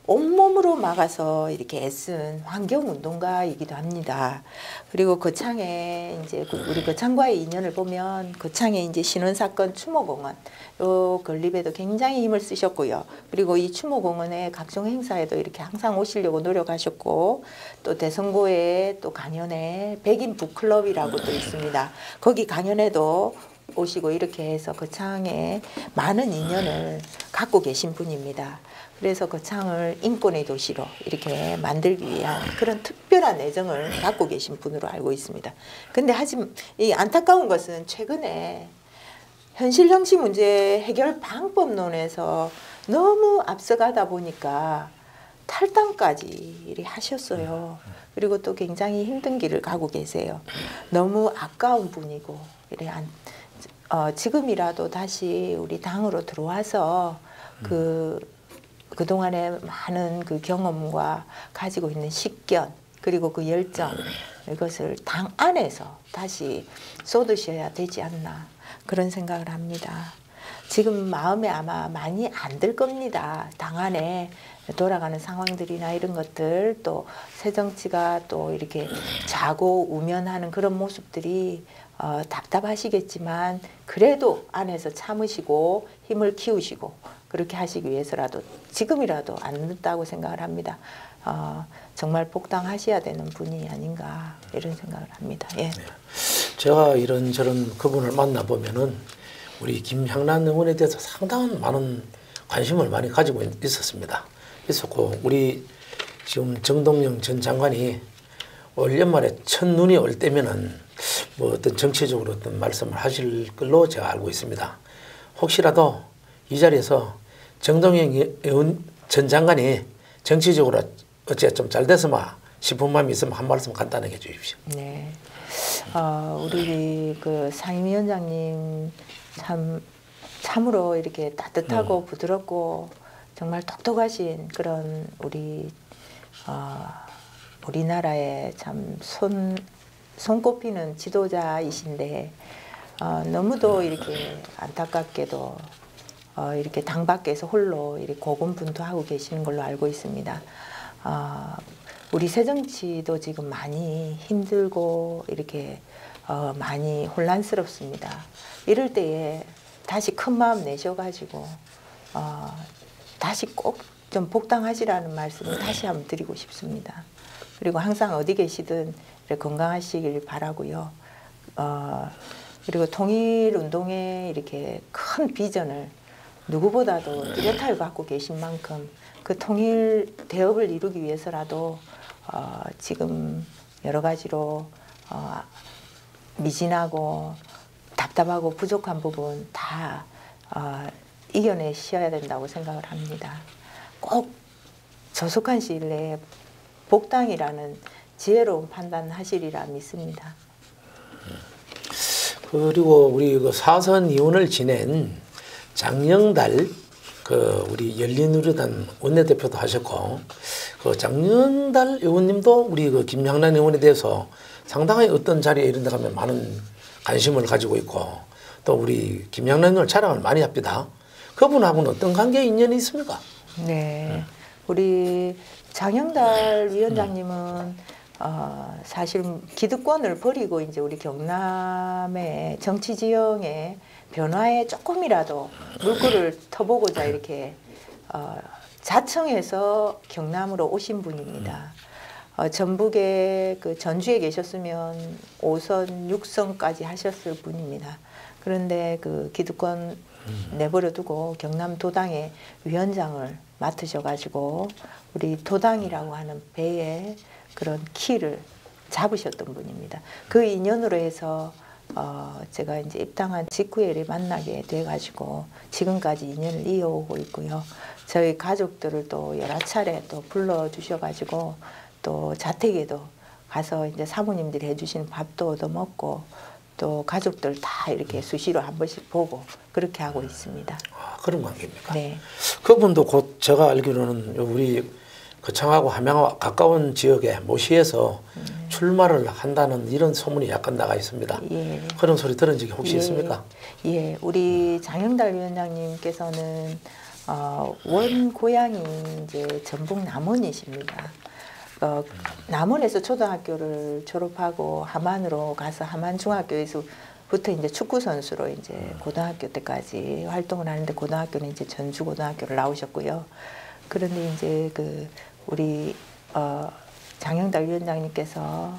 온몸으로 막아서 이렇게 애쓴 환경운동가이기도 합니다. 그리고 거창에 이제 우리 거창과의 인연을 보면 거창에 이제 신원사건 추모공원 요 건립에도 굉장히 힘을 쓰셨고요. 그리고 이 추모공원의 각종 행사에도 이렇게 항상 오시려고 노력하셨고 또 대성고에 또 강연에 백인 북클럽이라고 또 있습니다. 거기 강연에도 오시고 이렇게 해서 거창에 많은 인연을 갖고 계신 분입니다. 그래서 거창을 인권의 도시로 이렇게 만들기 위한 그런 특별한 애정을 갖고 계신 분으로 알고 있습니다. 근데 하지만 이 안타까운 것은 최근에 현실 정치 문제 해결 방법론에서 너무 앞서가다 보니까 탈당까지 이렇게 하셨어요. 그리고 또 굉장히 힘든 길을 가고 계세요. 너무 아까운 분이고 이래 지금이라도 다시 우리 당으로 들어와서 그동안에 많은 그 경험과 가지고 있는 식견 그리고 그 열정 이것을 당 안에서 다시 쏟으셔야 되지 않나 그런 생각을 합니다. 지금 마음에 아마 많이 안 들 겁니다. 당 안에 돌아가는 상황들이나 이런 것들 또 새정치가 또 이렇게 자고 우면하는 그런 모습들이 답답하시겠지만 그래도 안에서 참으시고 힘을 키우시고 그렇게 하시기 위해서라도 지금이라도 안 늦다고 생각을 합니다. 정말 복당하셔야 되는 분이 아닌가 이런 생각을 합니다. 예. 네. 제가 이런저런 그분을 만나보면은 우리 김향란 의원에 대해서 상당한 많은 관심을 많이 가지고 있었고 우리 지금 정동영 전 장관이 올 연말에 첫눈이 올 때면은 뭐 어떤 정치적으로 어떤 말씀을 하실 걸로 제가 알고 있습니다. 혹시라도 이 자리에서 정동영 의원 전 장관이 정치적으로 어째 좀 잘 됐으면 싶은 마음이 있으면 한 말씀 간단하게 해주십시오. 네, 우리 그 상임위원장님 참으로 이렇게 따뜻하고 부드럽고 정말 똑똑하신 그런 우리나라의 참 손꼽히는 지도자이신데 너무도 이렇게 안타깝게도 이렇게 당 밖에서 홀로 이렇게 고군분투하고 계시는 걸로 알고 있습니다. 우리 새정치도 지금 많이 힘들고 이렇게 많이 혼란스럽습니다. 이럴 때에 다시 큰 마음 내셔가지고 다시 꼭 좀 복당하시라는 말씀을 다시 한번 드리고 싶습니다. 그리고 항상 어디 계시든 건강하시길 바라고요. 그리고 통일운동에 이렇게 큰 비전을 누구보다도 뚜렷하게 갖고 계신 만큼 그 통일 대업을 이루기 위해서라도 지금 여러 가지로 미진하고 답답하고 부족한 부분 다 이겨내셔야 된다고 생각을 합니다. 꼭 조속한 시일 내에 복당이라는 지혜로운 판단하시리라 믿습니다. 그리고 우리 그 사선 의원을 지낸 장영달 우리 열린우리당 원내대표도 하셨고 그 장영달 의원님도 우리 그 김향란 의원에 대해서 상당히 어떤 자리에 이런 데 가면 많은 관심을 가지고 있고 또 우리 김향란 의원을 자랑을 많이 합니다. 그분하고는 어떤 관계 인연이 있습니까? 네, 우리 장영달 위원장님은 사실 기득권을 버리고 이제 우리 경남의 정치 지형의 변화에 조금이라도 물꼬를 터보고자 이렇게 자청해서 경남으로 오신 분입니다. 전북에 그 전주에 계셨으면 5선, 6선까지 하셨을 분입니다. 그런데 그 기득권 내버려 두고 경남 도당의 위원장을 맡으셔가지고 우리 도당이라고 하는 배에 그런 키를 잡으셨던 분입니다. 그 인연으로 해서 제가 이제 입당한 직후에 만나게 돼가지고 지금까지 인연을 이어오고 있고요. 저희 가족들을 또 여러 차례 또 불러주셔가지고 또 자택에도 가서 이제 사모님들이 해주시는 밥도 얻어먹고 또 가족들 다 이렇게 수시로 한 번씩 보고 그렇게 하고 있습니다. 아, 그런 관계입니까? 네. 그분도 곧 제가 알기로는 우리 거창하고 함양하고 가까운 지역에 모시에서 출마를 한다는 이런 소문이 약간 나가 있습니다. 예. 그런 소리 들은 적이 혹시 예. 있습니까? 예, 우리 장영달 위원장님께서는 원 고향이 이제 전북 남원이십니다. 남원에서 초등학교를 졸업하고 함안으로 가서 함안 중학교에서부터 이제 축구 선수로 이제 고등학교 때까지 활동을 하는데 고등학교는 이제 전주 고등학교를 나오셨고요. 그런데 이제 그 우리 장영달 위원장님께서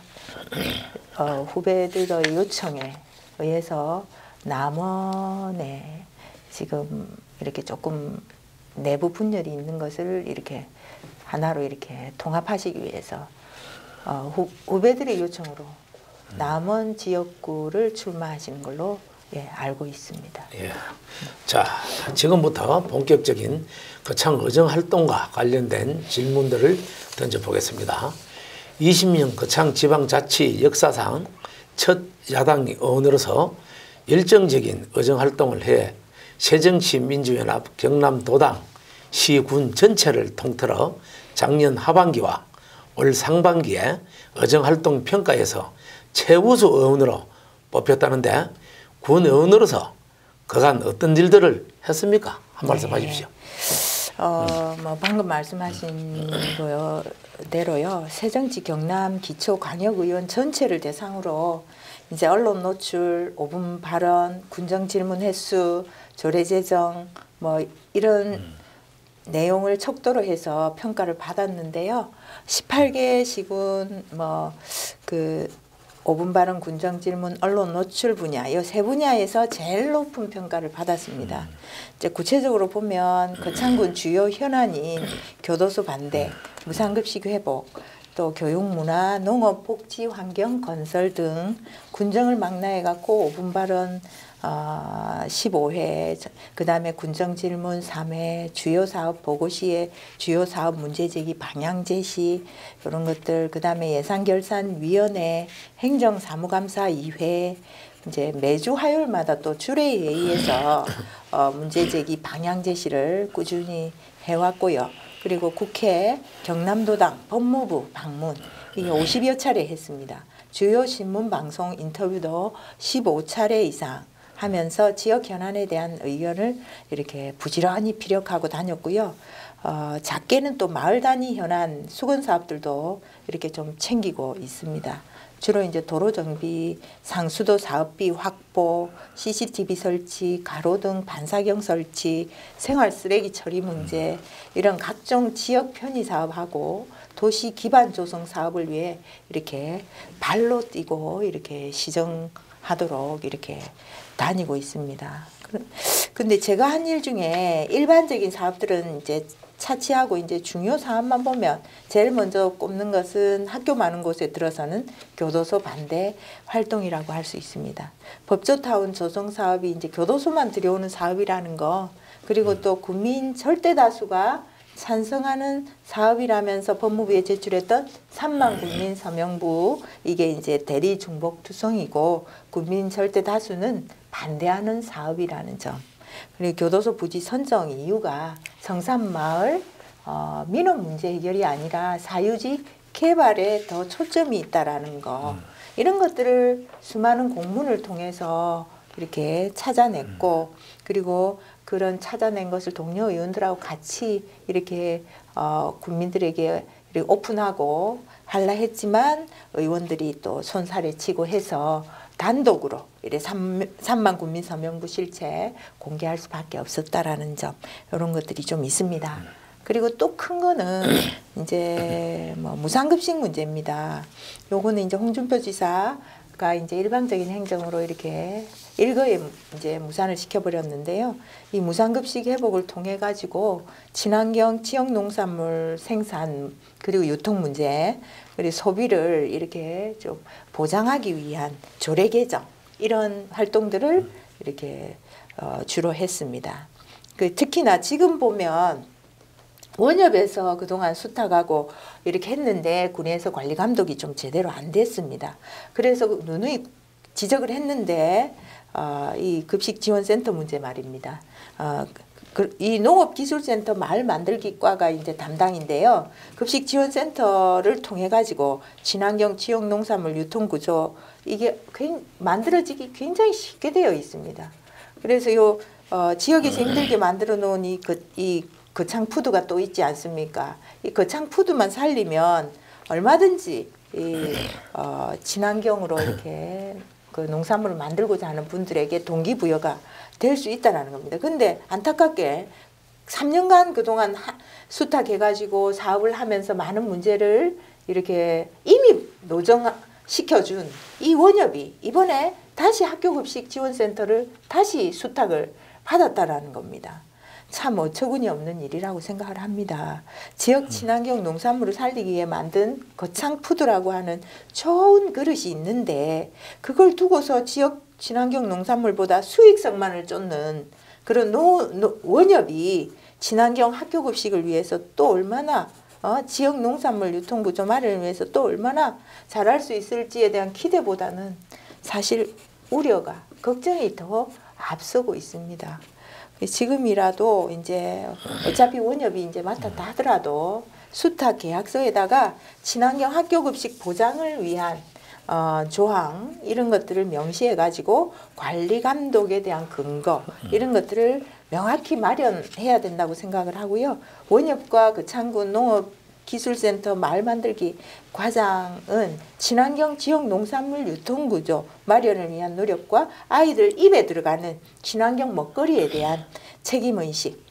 후배들의 요청에 의해서 남원에 지금 이렇게 조금 내부 분열이 있는 것을 이렇게 하나로 이렇게 통합하시기 위해서 후배들의 요청으로 남원 지역구를 출마하시는 걸로 예, 알고 있습니다. 예. 자, 지금부터 본격적인 거창 의정 활동과 관련된 질문들을 던져보겠습니다. 20년 거창 지방자치 역사상 첫 야당 의원으로서 열정적인 의정 활동을 해 새정치민주연합 경남도당 시군 전체를 통틀어 작년 하반기와 올 상반기에 의정활동 평가에서 최우수 의원으로 뽑혔다는데 군 의원으로서 그간 어떤 일들을 했습니까? 한 말씀 네. 하십시오. 뭐 방금 말씀하신 대로요. 새정치 경남 기초광역의원 전체를 대상으로 이제 언론 노출, 5분 발언, 군정 질문 횟수, 조례 제정 뭐 이런 내용을 척도로 해서 평가를 받았는데요. 18개 시군 그 5분 발언, 군정 질문, 언론 노출 분야 이 세 분야에서 제일 높은 평가를 받았습니다. 이제 구체적으로 보면 거창군 주요 현안인 교도소 반대, 무상급식 회복, 또 교육 문화, 농업 복지 환경 건설 등 군정을 망라해 갖고 5분 발언 15회, 그 다음에 군정 질문 3회, 주요 사업 보고 시에 주요 사업 문제 제기 방향 제시 이런 것들, 그 다음에 예산결산위원회 행정사무감사 2회, 이제 매주 화요일마다 또 주례 회의에서 문제 제기 방향 제시를 꾸준히 해왔고요. 그리고 국회, 경남도당, 법무부 방문 이게 50여 차례 했습니다. 주요 신문 방송 인터뷰도 15차례 이상 하면서 지역 현안에 대한 의견을 이렇게 부지런히 피력하고 다녔고요. 작게는 또 마을 단위 현안 수건 사업들도 이렇게 좀 챙기고 있습니다. 주로 이제 도로 정비, 상수도 사업비 확보, CCTV 설치, 가로등 반사경 설치, 생활 쓰레기 처리 문제 이런 각종 지역 편의 사업하고 도시 기반 조성 사업을 위해 이렇게 발로 뛰고 이렇게 시정하도록 이렇게 다니고 있습니다. 근데 제가 한 일 중에 일반적인 사업들은 이제 차치하고 이제 중요 사업만 보면 제일 먼저 꼽는 것은 학교 많은 곳에 들어서는 교도소 반대 활동이라고 할 수 있습니다. 법조타운 조성 사업이 이제 교도소만 들여오는 사업이라는 거, 그리고 또 국민 절대 다수가 찬성하는 사업이라면서 법무부에 제출했던 3만 국민 서명부, 이게 이제 대리 중복 투성이고 국민 절대 다수는 반대하는 사업이라는 점. 그리고 교도소 부지 선정 이유가 성산마을 민원 문제 해결이 아니라 사유지 개발에 더 초점이 있다라는 거, 이런 것들을 수많은 공문을 통해서 이렇게 찾아냈고, 그리고 그런 찾아낸 것을 동료 의원들하고 같이 이렇게 국민들에게 이렇게 오픈하고 하려 했지만 의원들이 또 손살에 치고 해서 단독으로 이래 3만 국민 서명부 실체 공개할 수밖에 없었다라는 점, 이런 것들이 좀 있습니다. 그리고 또 큰 거는 이제 뭐 무상급식 문제입니다. 요거는 이제 홍준표 지사가 이제 일방적인 행정으로 이렇게 일거에 이제 무산을 시켜버렸는데요. 이 무상급식 회복을 통해 가지고 친환경 지역 농산물 생산 그리고 유통 문제, 그리고 소비를 이렇게 좀 보장하기 위한 조례 개정, 이런 활동들을 이렇게 주로 했습니다. 특히나 지금 보면 원협에서 그동안 수탁하고 이렇게 했는데 군에서 관리 감독이 좀 제대로 안 됐습니다. 그래서 누누이 지적을 했는데 이 급식지원센터 문제 말입니다. 이 농업기술센터 마을 만들기과가 이제 담당인데요. 급식지원센터를 통해 가지고 친환경 지역 농산물 유통 구조 이게 만들어지기 굉장히 쉽게 되어 있습니다. 그래서 요 지역에서 힘들게 만들어 놓은 이 거창푸드가 또 있지 않습니까? 이 거창푸드만 살리면 얼마든지 친환경으로 이렇게 그 농산물을 만들고자 하는 분들에게 동기부여가 될 수 있다는 겁니다. 근데 안타깝게 3년간 그동안 수탁해가지고 사업을 하면서 많은 문제를 이렇게 이미 노정시켜준 이 원협이 이번에 다시 학교급식지원센터를 다시 수탁을 받았다라는 겁니다. 참 어처구니 없는 일이라고 생각을 합니다. 지역 친환경 농산물을 살리기 위해 만든 거창푸드라고 하는 좋은 그릇이 있는데 그걸 두고서 지역 친환경 농산물보다 수익성만을 쫓는 그런 원협이 친환경 학교급식을 위해서 또 얼마나 지역 농산물 유통구조 마련을 위해서 또 얼마나 잘할 수 있을지에 대한 기대보다는 사실 우려가 걱정이 더 앞서고 있습니다. 지금이라도 이제 어차피 원협이 이제 맡았다 하더라도 수탁 계약서에다가 친환경 학교급식 보장을 위한 조항 이런 것들을 명시해 가지고 관리 감독에 대한 근거 이런 것들을 명확히 마련해야 된다고 생각을 하고요. 원협과 거창군 농업기술센터 마을 만들기 과장은 친환경 지역 농산물 유통구조 마련을 위한 노력과 아이들 입에 들어가는 친환경 먹거리에 대한 책임의식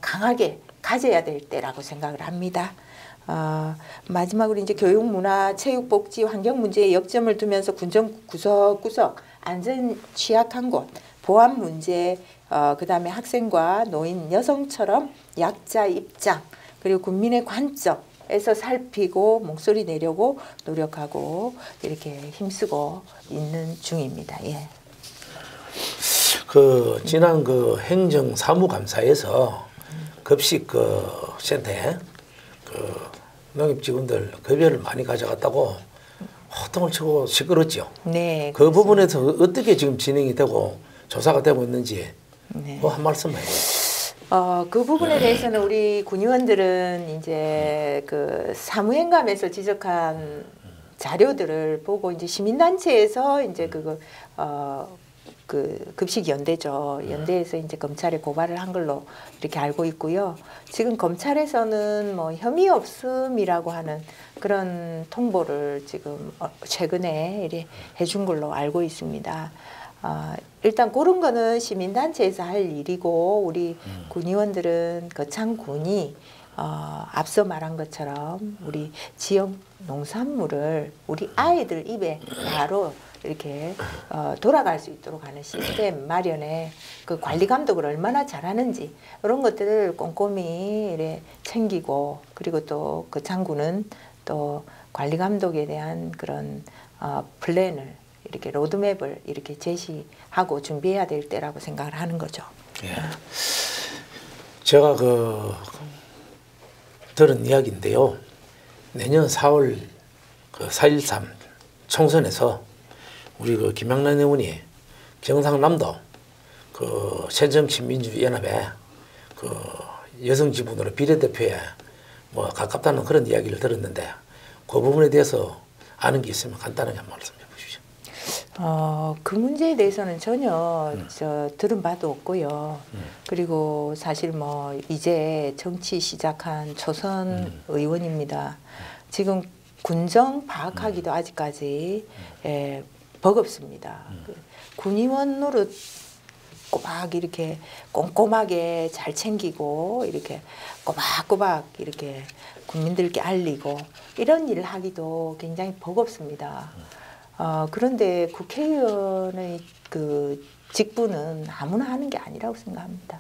강하게 가져야 될 때라고 생각을 합니다. 마지막으로 이제 교육, 문화, 체육, 복지, 환경 문제에 역점을 두면서 군정 구석구석 안전 취약한 곳, 보안 문제, 그다음에 학생과 노인, 여성처럼 약자 입장 그리고 국민의 관점에서 살피고 목소리 내려고 노력하고 이렇게 힘쓰고 있는 중입니다. 예. 지난 행정사무감사에서 급식 센터에 농협직원들 급여를 많이 가져갔다고 호통을 치고 시끄럽죠. 네. 그 부분에서 어떻게 지금 진행이 되고 조사가 되고 있는지 네. 한 말씀 해주세요. 그 부분에 대해서는 우리 군의원들은 이제 그 사무행감에서 지적한 자료들을 보고 이제 시민단체에서 이제 그 급식연대죠. 연대에서 이제 검찰에 고발을 한 걸로 이렇게 알고 있고요. 지금 검찰에서는 뭐 혐의 없음이라고 하는 그런 통보를 지금 최근에 이래 해준 걸로 알고 있습니다. 일단 그런 거는 시민단체에서 할 일이고 우리 군의원들은 거창군이 앞서 말한 것처럼 우리 지역 농산물을 우리 아이들 입에 바로 이렇게 돌아갈 수 있도록 하는 시스템 마련에 그 관리 감독을 얼마나 잘하는지 이런 것들을 꼼꼼히 이래 챙기고 그리고 또 거창군은 또 관리 감독에 대한 그런 플랜을 이렇게 로드맵을 이렇게 제시하고 준비해야 될 때라고 생각을 하는 거죠. 예. 제가 들은 이야기인데요. 내년 4월 4.13 총선에서 우리 김양란 의원이 경상남도 새정치민주연합의 여성 지분으로 비례대표에 뭐 가깝다는 그런 이야기를 들었는데 그 부분에 대해서 아는 게 있으면 간단하게 한 말씀 해보십시오. 그 문제에 대해서는 전혀 들은 바도 없고요. 그리고 사실 뭐 이제 정치 시작한 초선 의원입니다. 지금 군정 파악하기도 아직까지 버겁습니다. 군의원 노릇 꼬박 이렇게 꼼꼼하게 잘 챙기고 이렇게 꼬박꼬박 이렇게 국민들께 알리고 이런 일을 하기도 굉장히 버겁습니다. 그런데 국회의원의 그 직분은 아무나 하는 게 아니라고 생각합니다.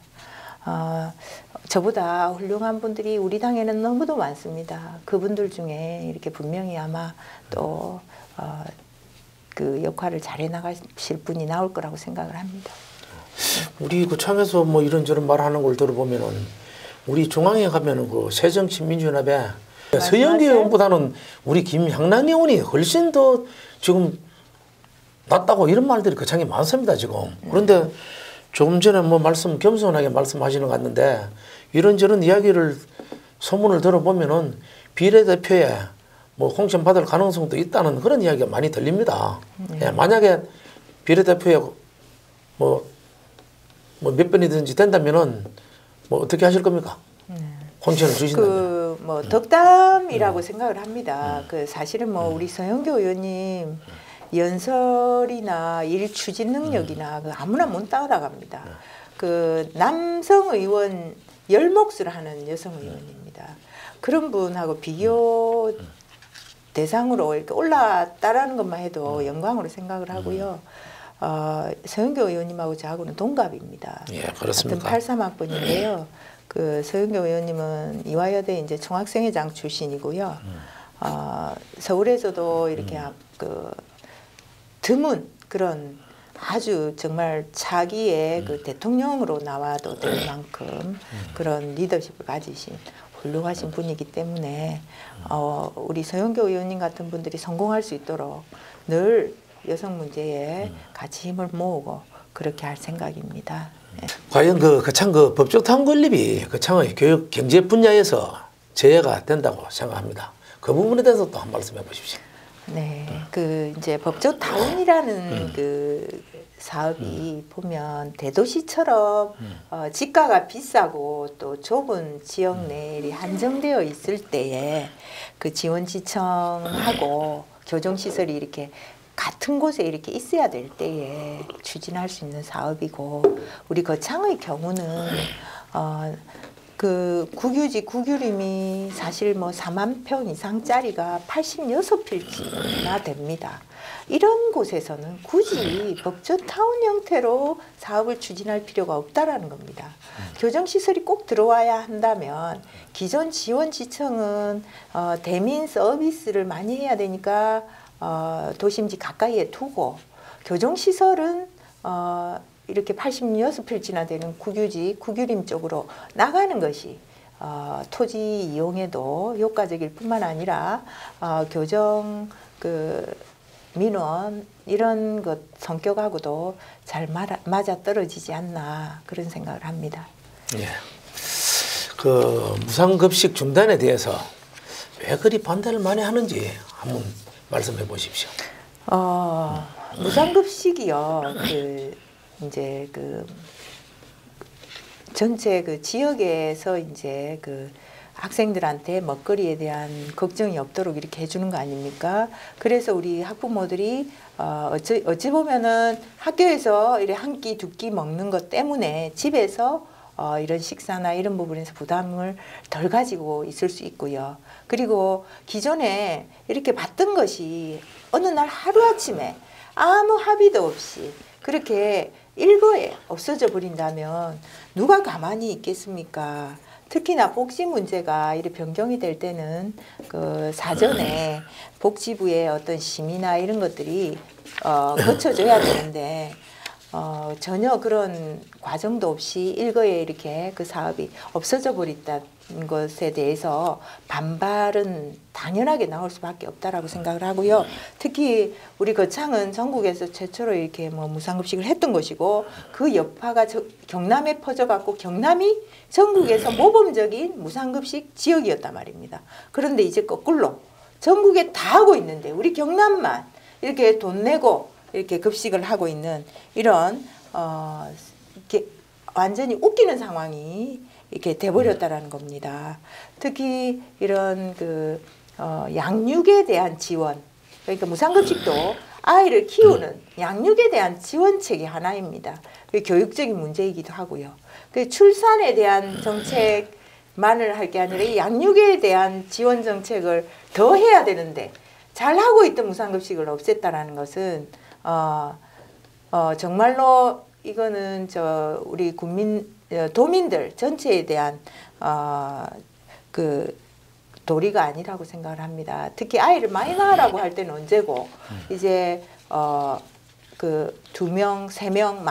저보다 훌륭한 분들이 우리 당에는 너무도 많습니다. 그분들 중에 이렇게 분명히 아마 또 그 역할을 잘 해나가실 분이 나올 거라고 생각을 합니다. 우리 창에서 뭐 이런저런 말하는 걸 들어보면은 우리 중앙에 가면은 그 새정치민주연합에 말씀하세요? 서영교 의원보다는 우리 김향란 의원이 훨씬 더 지금 낫다고 이런 말들이 거창이 많습니다 지금. 그런데 조금 전에 뭐 겸손하게 말씀하시는 것 같는데 이런저런 이야기를 소문을 들어보면은 비례대표에 뭐 공천 받을 가능성도 있다는 그런 이야기가 많이 들립니다. 예, 만약에 비례대표에 뭐 몇 번이든지 된다면은 뭐 어떻게 하실 겁니까? 공천을 주신다면. 뭐 덕담이라고 생각을 합니다. 그 사실은 뭐 우리 서영교 의원님 연설이나 일 추진 능력이나 그 아무나 못 따라갑니다. 그 남성 의원 10몫을 하는 여성 의원입니다. 그런 분하고 비교 대상으로 이렇게 올랐다라는 것만 해도 영광으로 생각을 하고요. 서영교 의원님하고 저하고는 동갑입니다. 예, 그렇습니까? 같은 83학번인데요. 그 서영교 의원님은 이화여대 이제 총학생회장 출신이고요. 서울에서도 이렇게 그 드문 그런 아주 정말 차기의 그 대통령으로 나와도 될 만큼 그런 리더십을 가지신 훌륭하신 분이기 때문에 우리 서영교 의원님 같은 분들이 성공할 수 있도록 늘 여성 문제에 같이 힘을 모으고 그렇게 할 생각입니다. 네. 과연 거창 법조탕 건립이 거창의 교육 경제 분야에서 제외가 된다고 생각합니다. 그 부분에 대해서 또 한 말씀해 보십시오. 네, 그 이제 법조타운이라는 그 사업이 보면 대도시처럼 지가가 비싸고 또 좁은 지역 내에 한정되어 있을 때에 그 지원지청하고 교정시설이 이렇게 같은 곳에 이렇게 있어야 될 때에 추진할 수 있는 사업이고 우리 거창의 경우는 그 국유지 국유림이 사실 뭐 4만 평 이상짜리가 86필지나 됩니다. 이런 곳에서는 굳이 법조타운 형태로 사업을 추진할 필요가 없다라는 겁니다. 교정시설이 꼭 들어와야 한다면 기존 지원지청은 대민 서비스를 많이 해야 되니까 도심지 가까이에 두고 교정시설은 이렇게 86필지나 되는 국유지, 국유림 쪽으로 나가는 것이 토지 이용에도 효과적일 뿐만 아니라 교정 그 민원 이런 것 성격하고도 잘 맞아 떨어지지 않나 그런 생각을 합니다. 예. 그 무상급식 중단에 대해서 왜 그리 반대를 많이 하는지 한번 말씀해 보십시오. 무상급식이요. 이제 그 전체 그 지역에서 이제 그 학생들한테 먹거리에 대한 걱정이 없도록 이렇게 해주는 거 아닙니까? 그래서 우리 학부모들이 어찌 보면은 학교에서 이렇게 한 끼 두 끼 먹는 것 때문에 집에서 이런 식사나 이런 부분에서 부담을 덜 가지고 있을 수 있고요. 그리고 기존에 이렇게 받던 것이 어느 날 하루아침에 아무 합의도 없이 그렇게 일거에 없어져 버린다면 누가 가만히 있겠습니까? 특히나 복지 문제가 이렇게 변경이 될 때는 그 사전에 복지부의 어떤 심의나 이런 것들이 거쳐져야 되는데 전혀 그런 과정도 없이 일거에 이렇게 그 사업이 없어져 버렸다는 것에 대해서 반발은 당연하게 나올 수밖에 없다라고 생각을 하고요. 특히 우리 거창은 전국에서 최초로 이렇게 뭐 무상급식을 했던 것이고 그 여파가 경남에 퍼져갖고 경남이 전국에서 모범적인 무상급식 지역이었단 말입니다. 그런데 이제 거꾸로 전국에 다 하고 있는데 우리 경남만 이렇게 돈 내고 이렇게 급식을 하고 있는 이런 이렇게 완전히 웃기는 상황이 이렇게 돼버렸다라는 겁니다. 특히 이런 그 양육에 대한 지원, 그러니까 무상급식도 아이를 키우는 양육에 대한 지원책이 하나입니다. 교육적인 문제이기도 하고요. 출산에 대한 정책만을 할 게 아니라 이 양육에 대한 지원 정책을 더 해야 되는데 잘 하고 있던 무상급식을 없앴다라는 것은 정말로 이거는 우리 도민들 전체에 대한 그 도리가 아니라고 생각을 합니다. 특히 아이를 많이 낳으라고 할 때는 언제고 이제 그 2명, 3명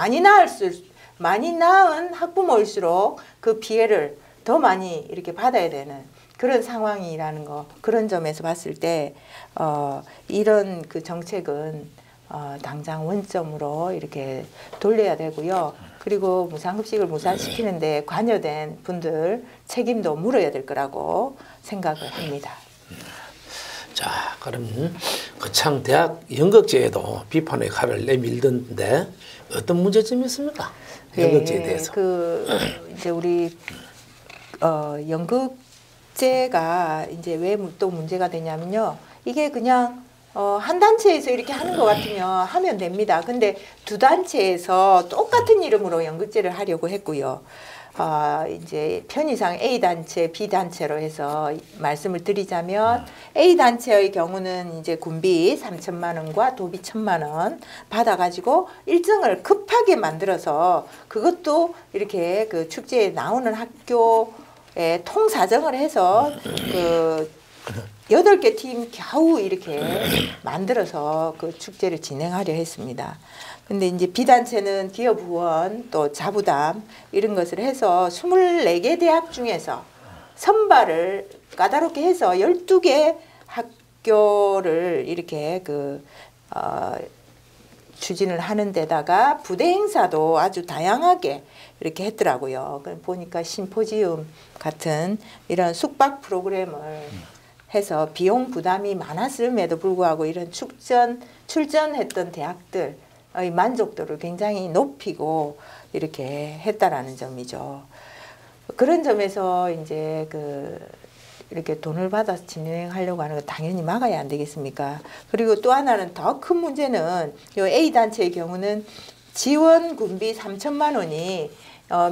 많이 낳은 학부모일수록 그 피해를 더 많이 이렇게 받아야 되는 그런 상황이라는 거, 그런 점에서 봤을 때 이런 그 정책은 당장 원점으로 이렇게 돌려야 되고요. 그리고 무상급식을 무산시키는데 관여된 분들 책임도 물어야 될 거라고 생각을 합니다. 자, 그럼 거창 대학 연극제에도 비판의 칼을 내밀던데 어떤 문제점이 있습니까? 연극제에 대해서. 이제 우리 연극제가 이제 왜 또 문제가 되냐면요. 이게 그냥 한 단체에서 이렇게 하는 것 같으면 하면 됩니다. 근데 두 단체에서 똑같은 이름으로 연극제를 하려고 했고요. 이제 편의상 A단체, B단체로 해서 말씀을 드리자면 A단체의 경우는 이제 군비 3천만 원과 도비 1,000만 원 받아가지고 일정을 급하게 만들어서 그것도 이렇게 그 축제에 나오는 학교에 통사정을 해서 그 8개 팀 겨우 이렇게 만들어서 그 축제를 진행하려 했습니다. 근데 이제 B단체는 기업 후원 또 자부담 이런 것을 해서 24개 대학 중에서 선발을 까다롭게 해서 12개 학교를 이렇게 추진을 하는 데다가 부대 행사도 아주 다양하게 이렇게 했더라고요. 보니까 심포지움 같은 이런 숙박 프로그램을 해서 비용 부담이 많았음에도 불구하고 이런 출전했던 대학들의 만족도를 굉장히 높이고 이렇게 했다라는 점이죠. 그런 점에서 이제 이렇게 돈을 받아서 진행하려고 하는 거 당연히 막아야 안 되겠습니까? 그리고 또 하나는 더 큰 문제는 요 A 단체의 경우는 지원 군비 3천만 원이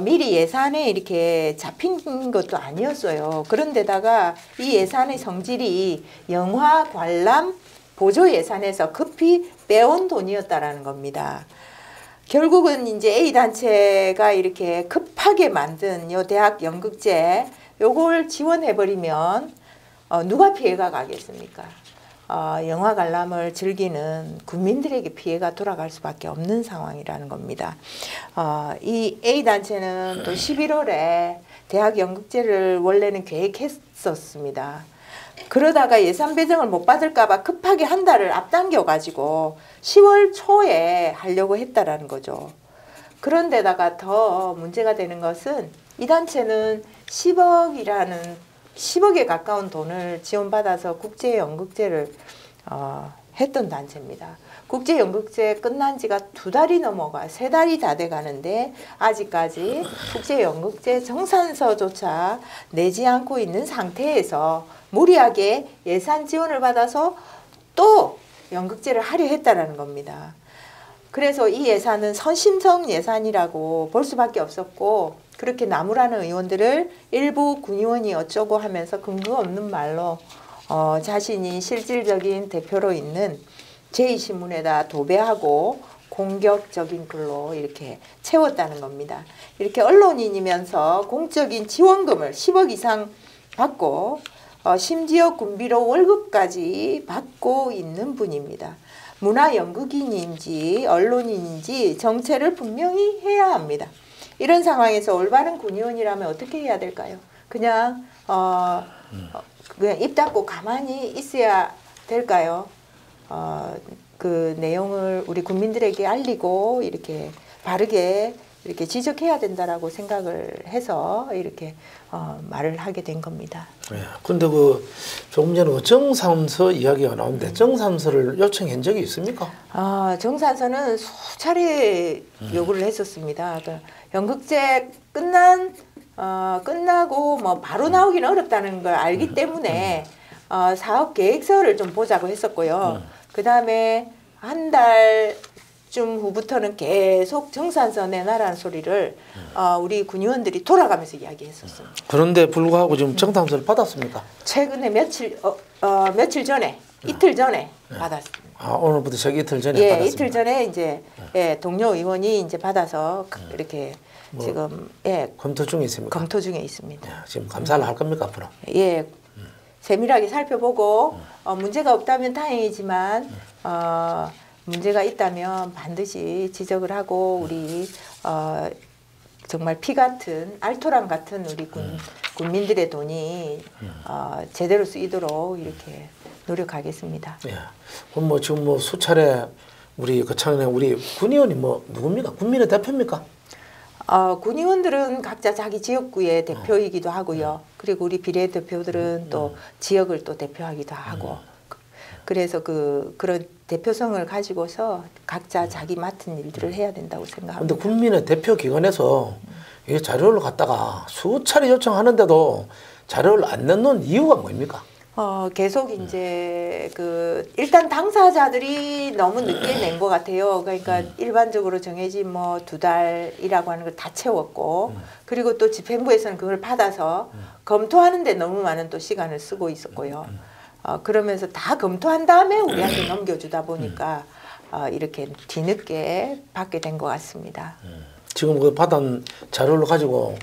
미리 예산에 이렇게 잡힌 것도 아니었어요. 그런데다가 이 예산의 성질이 영화 관람 보조 예산에서 급히 빼온 돈이었다라는 겁니다. 결국은 이제 A 단체가 이렇게 급하게 만든 요 대학 연극제 요걸 지원해버리면 누가 피해가 가겠습니까? 영화 관람을 즐기는 국민들에게 피해가 돌아갈 수밖에 없는 상황이라는 겁니다. 이 A단체는 또 11월에 대학 연극제를 원래는 계획했었습니다. 그러다가 예산 배정을 못 받을까 봐 급하게 한 달을 앞당겨 가지고 10월 초에 하려고 했다라는 거죠. 그런데다가 더 문제가 되는 것은 이 단체는 10억에 가까운 돈을 지원받아서 국제연극제를 했던 단체입니다. 국제연극제 끝난 지가 2달이 넘어가 3달이 다 돼 가는데 아직까지 국제연극제 정산서조차 내지 않고 있는 상태에서 무리하게 예산 지원을 받아서 또 연극제를 하려 했다라는 겁니다. 그래서 이 예산은 선심성 예산이라고 볼 수밖에 없었고 그렇게 나무라는 의원들을 일부 군의원이 어쩌고 하면서 근거 없는 말로 자신이 실질적인 대표로 있는 제2신문에다 도배하고 공격적인 글로 이렇게 채웠다는 겁니다. 이렇게 언론인이면서 공적인 지원금을 10억 이상 받고 심지어 군비로 월급까지 받고 있는 분입니다. 문화연극인인지 언론인인지 정체를 분명히 해야 합니다. 이런 상황에서 올바른 군의원이라면 어떻게 해야 될까요? 그냥 입 닫고 가만히 있어야 될까요? 그 내용을 우리 국민들에게 알리고 이렇게 바르게 이렇게 지적해야 된다라고 생각을 해서 이렇게 말을 하게 된 겁니다. 네. 근데 조금 전에 정산서 이야기가 나오는데 정산서를 요청한 적이 있습니까? 정산서는 수차례 요구를 했었습니다. 연극제 끝나고 뭐 바로 나오기는 어렵다는 걸 알기 때문에 사업 계획서를 좀 보자고 했었고요. 그 다음에 한 달쯤 후부터는 계속 정산서 내놔라는 소리를 우리 군의원들이 돌아가면서 이야기했었습니다. 그런데 불구하고 지금 정산서를 받았습니까? 최근에 며칠 전에 이틀 전에 받았습니다. 오늘부터 저기 이틀 전에 예, 받았습니다. 이틀 전에 이제 동료 의원이 이제 받아서 이렇게 지금 검토 중에 있습니까? 검토 중에 있습니다. 지금 감사를 할 겁니까 앞으로? 예, 세밀하게 살펴보고 문제가 없다면 다행이지만 문제가 있다면 반드시 지적을 하고 우리 정말 피 같은 알토란 같은 우리 국민들의 돈이 제대로 쓰이도록 이렇게 노력하겠습니다. 예. 그럼 뭐 지금 뭐 수차례 우리 거창에 우리 군의원이 뭐 누굽니까? 국민의 대표입니까? 군의원들은 각자 자기 지역구의 대표이기도 하고요. 그리고 우리 비례대표들은 또 지역을 또 대표하기도 하고. 그래서 그런 대표성을 가지고서 각자 자기 맡은 일들을 해야 된다고 생각합니다. 그런데 국민의 대표 기관에서 이 자료를 갖다가 수차례 요청하는데도 자료를 안 내놓는 이유가 뭡니까? 계속 이제 일단 당사자들이 너무 늦게 낸 것 같아요. 그러니까 일반적으로 정해진 뭐 2달이라고 하는 걸 다 채웠고, 그리고 또 집행부에서는 그걸 받아서 검토하는데 너무 많은 또 시간을 쓰고 있었고요. 그러면서 다 검토한 다음에 우리한테 넘겨주다 보니까 이렇게 뒤늦게 받게 된 것 같습니다. 지금 그 받은 자료를 가지고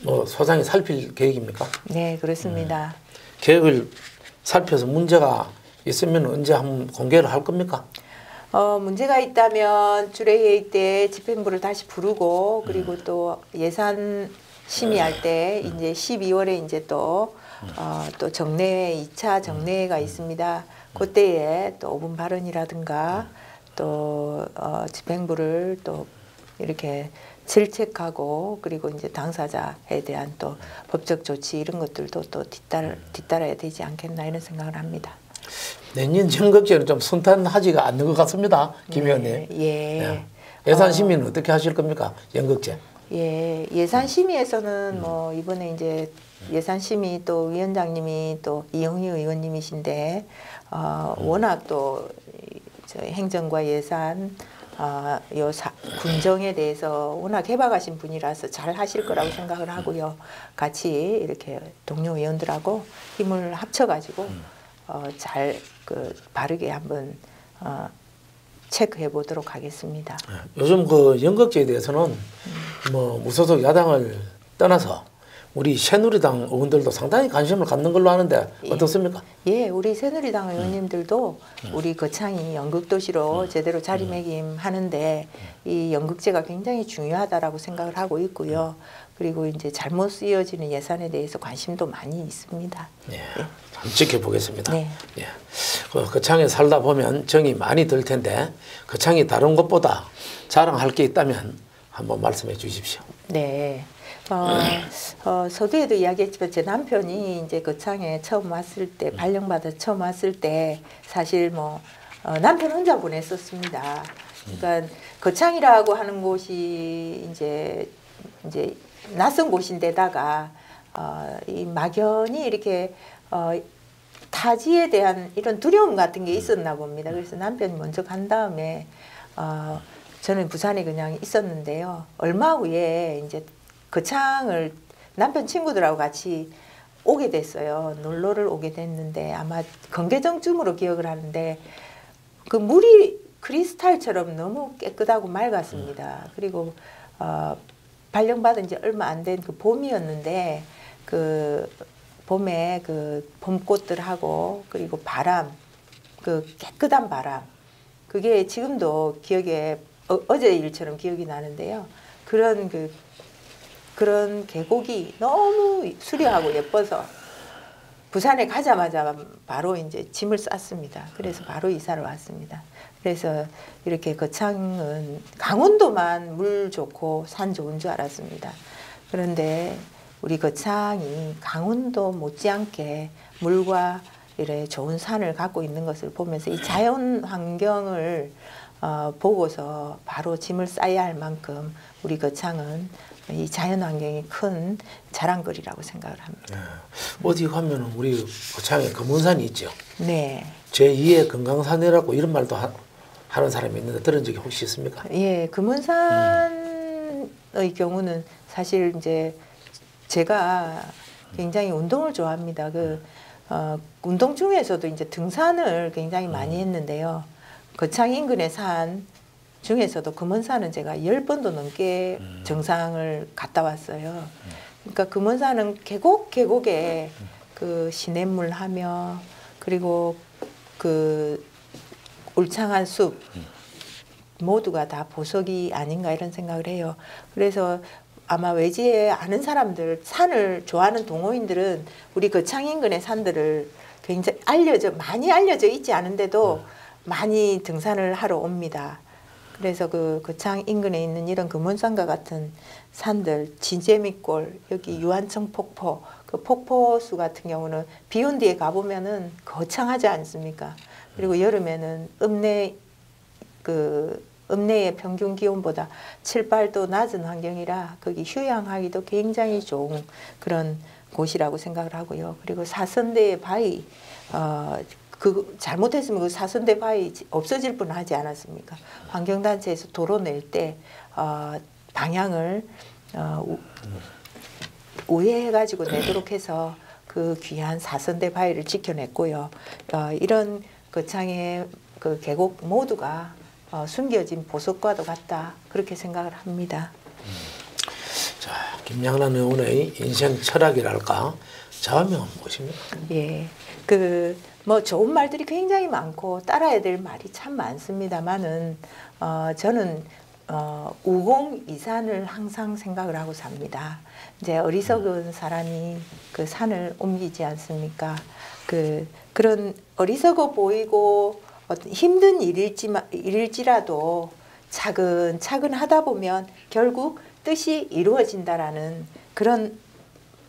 뭐 소장이 살필 계획입니까? 네, 그렇습니다. 계획을 살펴서 문제가 있으면 언제 한번 공개를 할 겁니까? 문제가 있다면 주례회의 때 집행부를 다시 부르고, 그리고 또 예산 심의할 때 이제 12월에 이제 또 정례회 2차 정례회가 있습니다. 그때에 또 5분 발언이라든가 또 집행부를 또 이렇게 질책하고, 그리고 이제 당사자에 대한 또 법적 조치 이런 것들도 또 뒤따라야 되지 않겠나 이런 생각을 합니다. 내년 정극제는 좀 순탄하지가 않는 것 같습니다, 김 의원님. 예. 예산 심의는 어떻게 하실 겁니까, 연극제? 예, 예산 심의에서는 뭐 이번에 이제 예산 심의 또 위원장님이 또 이영희 의원님이신데 워낙 또 행정과 예산 군정에 대해서 워낙 해박하신 분이라서 잘 하실 거라고 생각을 하고요. 같이 이렇게 동료 의원들하고 힘을 합쳐가지고 잘 바르게 한번 체크해 보도록 하겠습니다. 요즘 그 연극제에 대해서는 뭐 무소속 야당을 떠나서 우리 새누리당 의원들도 상당히 관심을 갖는 걸로 아는데 어떻습니까? 예, 우리 새누리당 의원님들도 우리 거창이 연극도시로 제대로 자리매김하는데 이 연극제가 굉장히 중요하다라고 생각을 하고 있고요. 그리고 이제 잘못 쓰여지는 예산에 대해서 관심도 많이 있습니다. 예, 한번 지켜보겠습니다. 네. 예, 거창에 살다 보면 정이 많이 들 텐데 거창이 다른 것보다 자랑할 게 있다면 한번 말씀해 주십시오. 네. 서두에도 이야기했지만 제 남편이 이제 거창에 처음 왔을 때 발령받아 처음 왔을 때 사실 뭐 남편 혼자 보냈었습니다. 그러니까 거창이라고 하는 곳이 이제 낯선 곳인데다가 이 막연히 이렇게 타지에 대한 이런 두려움 같은 게 있었나 봅니다. 그래서 남편이 먼저 간 다음에 저는 부산에 그냥 있었는데요. 얼마 후에 이제 거창을 남편 친구들하고 같이 오게 됐어요. 놀러를 오게 됐는데 아마 건개정쯤으로 기억을 하는데 그 물이 크리스탈처럼 너무 깨끗하고 맑았습니다. 그리고 발령받은 지 얼마 안 된 그 봄이었는데 그 봄에 그 봄꽃들하고 그리고 바람, 그 깨끗한 바람, 그게 지금도 기억에 어제 일처럼 기억이 나는데요. 그런 계곡이 너무 수려하고 예뻐서 부산에 가자마자 바로 이제 짐을 쌌습니다. 그래서 바로 이사를 왔습니다. 그래서 이렇게 거창은 강원도만 물 좋고 산 좋은 줄 알았습니다. 그런데 우리 거창이 강원도 못지않게 물과 이래 좋은 산을 갖고 있는 것을 보면서 이 자연 환경을 보고서 바로 짐을 싸야 할 만큼 우리 거창은 이 자연 환경이 큰 자랑거리라고 생각을 합니다. 네. 어디 가면 우리 거창에 금은산이 있죠. 네. 제2의 금강산이라고 이런 말도 하는 사람이 있는데 들은 적이 혹시 있습니까? 예, 금은산의 경우는 사실 이제 제가 굉장히 운동을 좋아합니다. 운동 중에서도 이제 등산을 굉장히 많이 했는데요. 거창 인근의 산 중에서도 금은산은 제가 10번도 넘게 정상을 갔다 왔어요. 그러니까 금은산은 계곡에 그 시냇물 하며 그리고 그 울창한 숲 모두가 다 보석이 아닌가 이런 생각을 해요. 그래서 아마 외지에 아는 사람들, 산을 좋아하는 동호인들은 우리 거창 인근의 산들을 굉장히 많이 알려져 있지 않은데도 많이 등산을 하러 옵니다. 그래서 그 거창 인근에 있는 이런 금원산과 같은 산들, 지제미골, 여기 유한청 폭포, 그 폭포수 같은 경우는 비 온 뒤에 가보면은 거창하지 않습니까? 그리고 여름에는 읍내의 평균 기온보다 7, 8도 낮은 환경이라 거기 휴양하기도 굉장히 좋은 그런 곳이라고 생각을 하고요. 그리고 사선대의 바위, 잘못했으면 그 사선대 바위 없어질 뻔하지 않았습니까? 환경단체에서 도로 낼 때 방향을 우회해가지고 내도록 해서 그 귀한 사선대 바위를 지켜냈고요. 이런 거창의 그 계곡 모두가 숨겨진 보석과도 같다, 그렇게 생각을 합니다. 자, 김양란 의원의 인생 철학이랄까, 좌우명은 무엇입니까? 예, 뭐 좋은 말들이 굉장히 많고 따라야 될 말이 참 많습니다만은 저는 우공이산을 항상 생각을 하고 삽니다. 이제 어리석은 사람이 그 산을 옮기지 않습니까? 그런 어리석어 보이고 힘든 일일지라도 차근차근 하다 보면 결국 뜻이 이루어진다라는 그런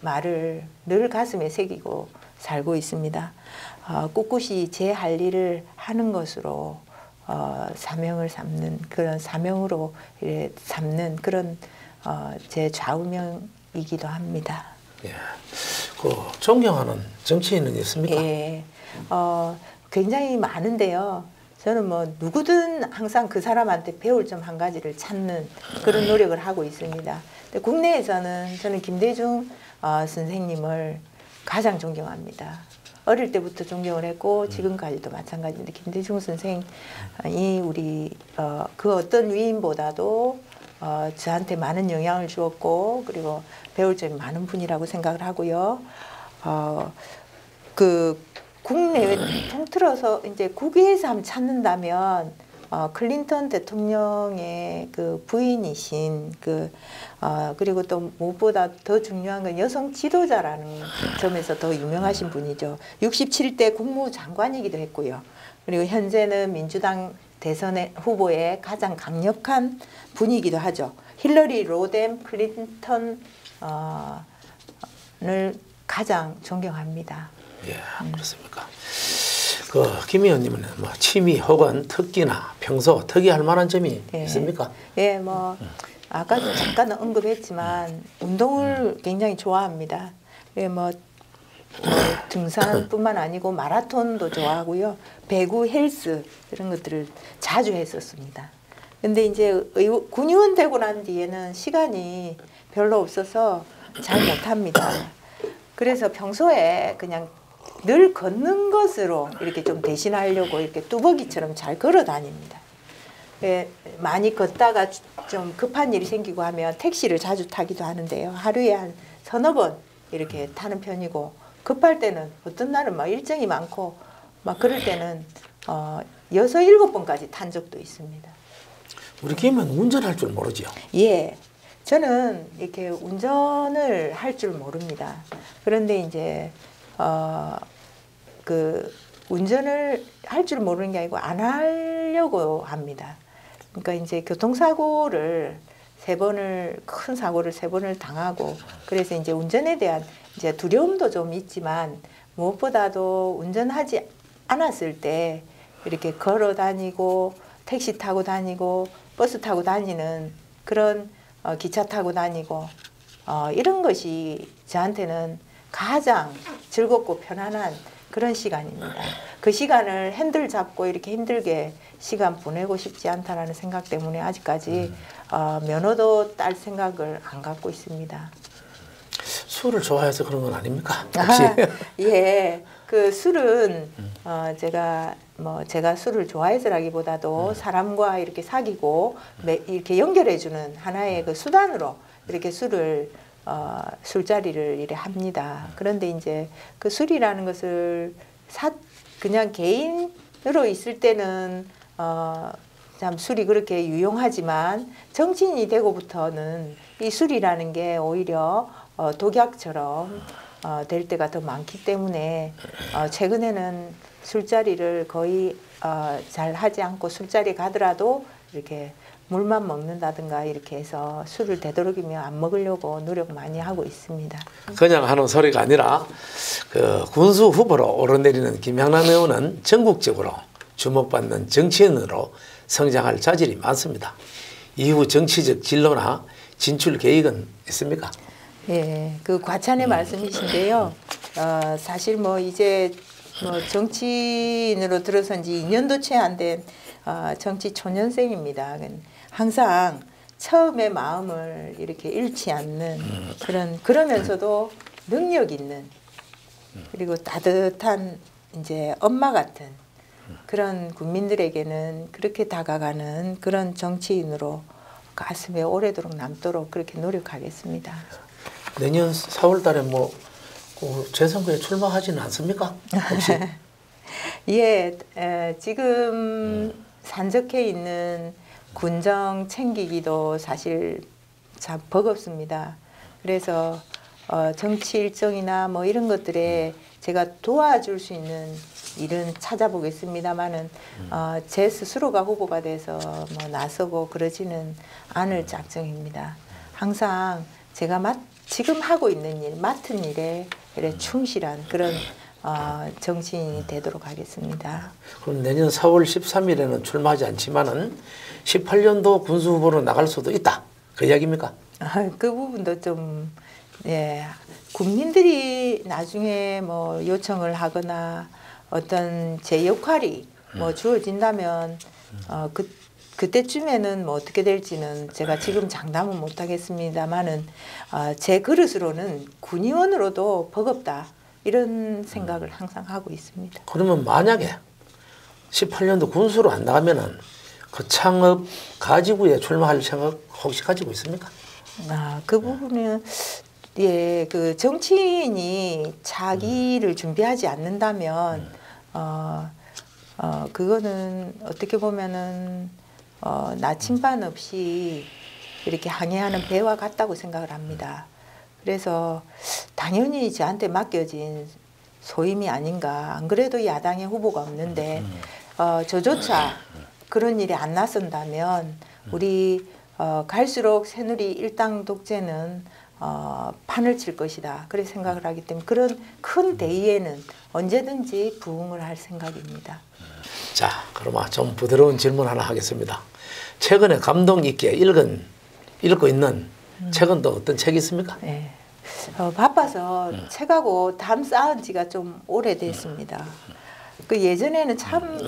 말을 늘 가슴에 새기고 살고 있습니다. 꿋꿋이 제 할 일을 하는 것으로 사명을 삼는, 그런 사명으로 삼는 그런 제 좌우명이기도 합니다. 예, 존경하는 정치인은 있습니까? 예, 굉장히 많은데요. 저는 뭐 누구든 항상 그 사람한테 배울 점 한 가지를 찾는 그런 노력을 하고 있습니다. 근데 국내에서는 저는 김대중 선생님을 가장 존경합니다. 어릴 때부터 존경을 했고 지금까지도 마찬가지인데, 김대중 선생이 우리 그 어떤 위인보다도 저한테 많은 영향을 주었고, 그리고 배울 점이 많은 분이라고 생각을 하고요. 국내외 통틀어서 이제 국외에서 한번 찾는다면 클린턴 대통령의 그 부인이신 그리고 또 무엇보다 더 중요한 건 여성 지도자라는 점에서 더 유명하신 분이죠. 67대 국무장관이기도 했고요. 그리고 현재는 민주당 대선 후보의 가장 강력한 분이기도 하죠. 힐러리 로뎀 클린턴을 가장 존경합니다. 예, 그렇습니까? 김 의원님은 뭐 취미 혹은 특기나 평소 특이할 만한 점이 있습니까? 예, 뭐 아까도 잠깐 언급했지만 운동을 굉장히 좋아합니다. 예, 뭐 등산뿐만 아니고 마라톤도 좋아하고요. 배구, 헬스 이런 것들을 자주 했었습니다. 근데 이제 군의원 되고 난 뒤에는 시간이 별로 없어서 잘 못합니다. 그래서 평소에 그냥 늘 걷는 것으로 이렇게 좀 대신하려고 이렇게 뚜벅이처럼 잘 걸어 다닙니다. 많이 걷다가 좀 급한 일이 생기고 하면 택시를 자주 타기도 하는데요. 하루에 한 서너 번 이렇게 타는 편이고, 급할 때는 어떤 날은 막 일정이 많고 막 그럴 때는 6, 7번까지 탄 적도 있습니다. 우리 김은 운전할 줄 모르죠? 예. 저는 이렇게 운전을 할 줄 모릅니다. 그런데 이제 운전을 할 줄 모르는 게 아니고 안 하려고 합니다. 그러니까 이제 교통사고를 큰 사고를 3번을 당하고, 그래서 이제 운전에 대한 이제 두려움도 좀 있지만, 무엇보다도 운전하지 않았을 때 이렇게 걸어 다니고 택시 타고 다니고 버스 타고 다니는 그런 기차 타고 다니고 이런 것이 저한테는 가장 즐겁고 편안한 그런 시간입니다. 그 시간을 핸들 잡고 이렇게 힘들게 시간 보내고 싶지 않다라는 생각 때문에 아직까지 면허도 딸 생각을 안 갖고 있습니다. 술을 좋아해서 그런 건 아닙니까? 혹시? 예, 그 술은 제가 술을 좋아해서라기보다도 사람과 이렇게 사귀고 이렇게 연결해주는 하나의 그 수단으로 이렇게 술자리를 이래 합니다. 그런데 이제 그 술이라는 것을 그냥 개인으로 있을 때는 참 술이 그렇게 유용하지만 정치인이 되고부터는 이 술이라는 게 오히려 독약처럼 될 때가 더 많기 때문에 최근에는 술자리를 거의 잘 하지 않고 술자리 가더라도 이렇게 물만 먹는다든가 이렇게 해서 술을 되도록이면 안 먹으려고 노력 많이 하고 있습니다. 그냥 하는 소리가 아니라 그 군수 후보로 오르내리는 김양란 의원은 전국적으로 주목받는 정치인으로 성장할 자질이 많습니다. 이후 정치적 진로나 진출 계획은 있습니까? 예, 그 과찬의 말씀이신데요. 사실 뭐 이제 뭐 정치인으로 들어선 지 2년도 채 안 된 정치 초년생입니다. 항상 처음의 마음을 이렇게 잃지 않는 그러면서도 능력 있는 그리고 따뜻한 이제 엄마 같은 그런 국민들에게는 그렇게 다가가는 그런 정치인으로 가슴에 오래도록 남도록 그렇게 노력하겠습니다. 내년 4월 달에 뭐 재선거에 출마하지는 않습니까? 혹시? 예, 지금 산적해 있는 군정 챙기기도 사실 참 버겁습니다. 그래서 정치 일정이나 뭐 이런 것들에 제가 도와줄 수 있는 일은 찾아보겠습니다만은 제 스스로가 후보가 돼서 뭐 나서고 그러지는 않을 작정입니다. 항상 제가 지금 하고 있는 일, 맡은 일에 충실한 그런 정치인이 되도록 하겠습니다. 그럼 내년 4월 13일에는 출마하지 않지만은 18년도 군수 후보로 나갈 수도 있다. 그 이야기입니까? 그 부분도 좀 예, 국민들이 나중에 뭐 요청을 하거나 어떤 제 역할이 뭐 주어진다면 그때쯤에는 뭐 어떻게 될지는 제가 지금 장담은 못 하겠습니다만은 제 그릇으로는 군의원으로도 버겁다 이런 생각을 항상 하고 있습니다. 그러면 만약에 18년도 군수로 안 나가면은 그 창업 가지구에 출마할 생각 혹시 가지고 있습니까? 그 부분은 예, 그 정치인이 자기를 준비하지 않는다면 그거는 어떻게 보면은 나침반 없이 이렇게 항해하는 배와 같다고 생각을 합니다. 그래서 당연히 저한테 맡겨진 소임이 아닌가. 안 그래도 야당의 후보가 없는데 저조차 그런 일이 안 나선다면 우리 갈수록 새누리 일당 독재는 판을 칠 것이다. 그렇게 생각을 하기 때문에 그런 큰 대의에는 언제든지 부응을 할 생각입니다. 자, 그러면 좀 부드러운 질문 하나 하겠습니다. 최근에 감동 있게 읽고 있는 책은 또 어떤 책이 있습니까? 네. 바빠서 책하고 담 쌓은 지가 좀 오래됐습니다. 그 예전에는 참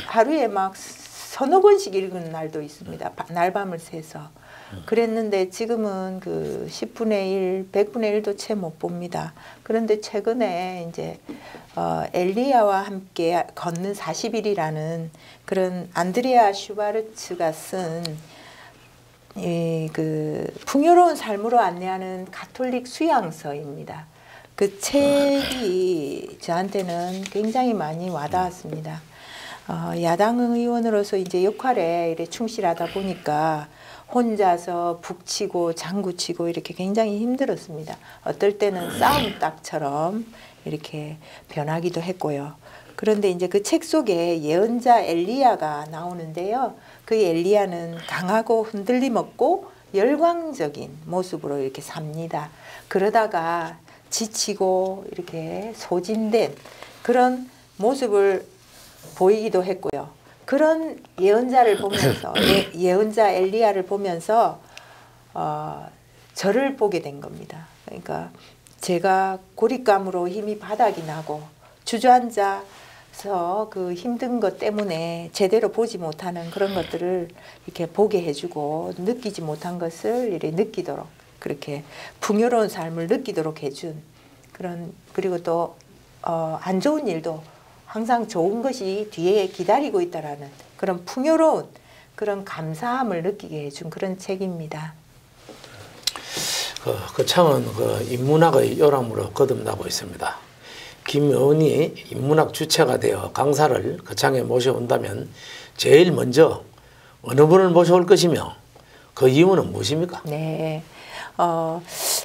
하루에 막 서너 권씩 읽은 날도 있습니다. 날밤을 새서. 그랬는데 지금은 그 10분의 1, 100분의 1도 채 못 봅니다. 그런데 최근에 이제 엘리야와 함께 걷는 40일이라는 그런 안드레아 슈바르츠가 쓴 그 풍요로운 삶으로 안내하는 가톨릭 수양서입니다. 그 책이 저한테는 굉장히 많이 와닿았습니다. 야당 의원으로서 이제 역할에 이렇게 충실하다 보니까 혼자서 북치고 장구치고 이렇게 굉장히 힘들었습니다. 어떨 때는 싸움닭처럼 이렇게 변하기도 했고요. 그런데 이제 그 책 속에 예언자 엘리야가 나오는데요. 그 엘리야는 강하고 흔들림 없고 열광적인 모습으로 이렇게 삽니다. 그러다가 지치고 이렇게 소진된 그런 모습을 보이기도 했고요. 그런 예언자를 보면서 예언자 엘리야를 보면서 저를 보게 된 겁니다. 그러니까 제가 고립감으로 힘이 바닥이 나고 주저앉아서 그 힘든 것 때문에 제대로 보지 못하는 그런 것들을 이렇게 보게 해주고 느끼지 못한 것을 이렇게 느끼도록 그렇게 풍요로운 삶을 느끼도록 해준 그런 그리고 또 안 좋은 일도 항상 좋은 것이 뒤에 기다리고 있다라는 그런 풍요로운 그런 감사함을 느끼게 해준 그런 책입니다. 그 창은 그 인문학의 요람으로 거듭나고 있습니다. 김 의원이 인문학 주체가 되어 강사를 그 창에 모셔온다면 제일 먼저 어느 분을 모셔올 것이며 그 이유는 무엇입니까? 네.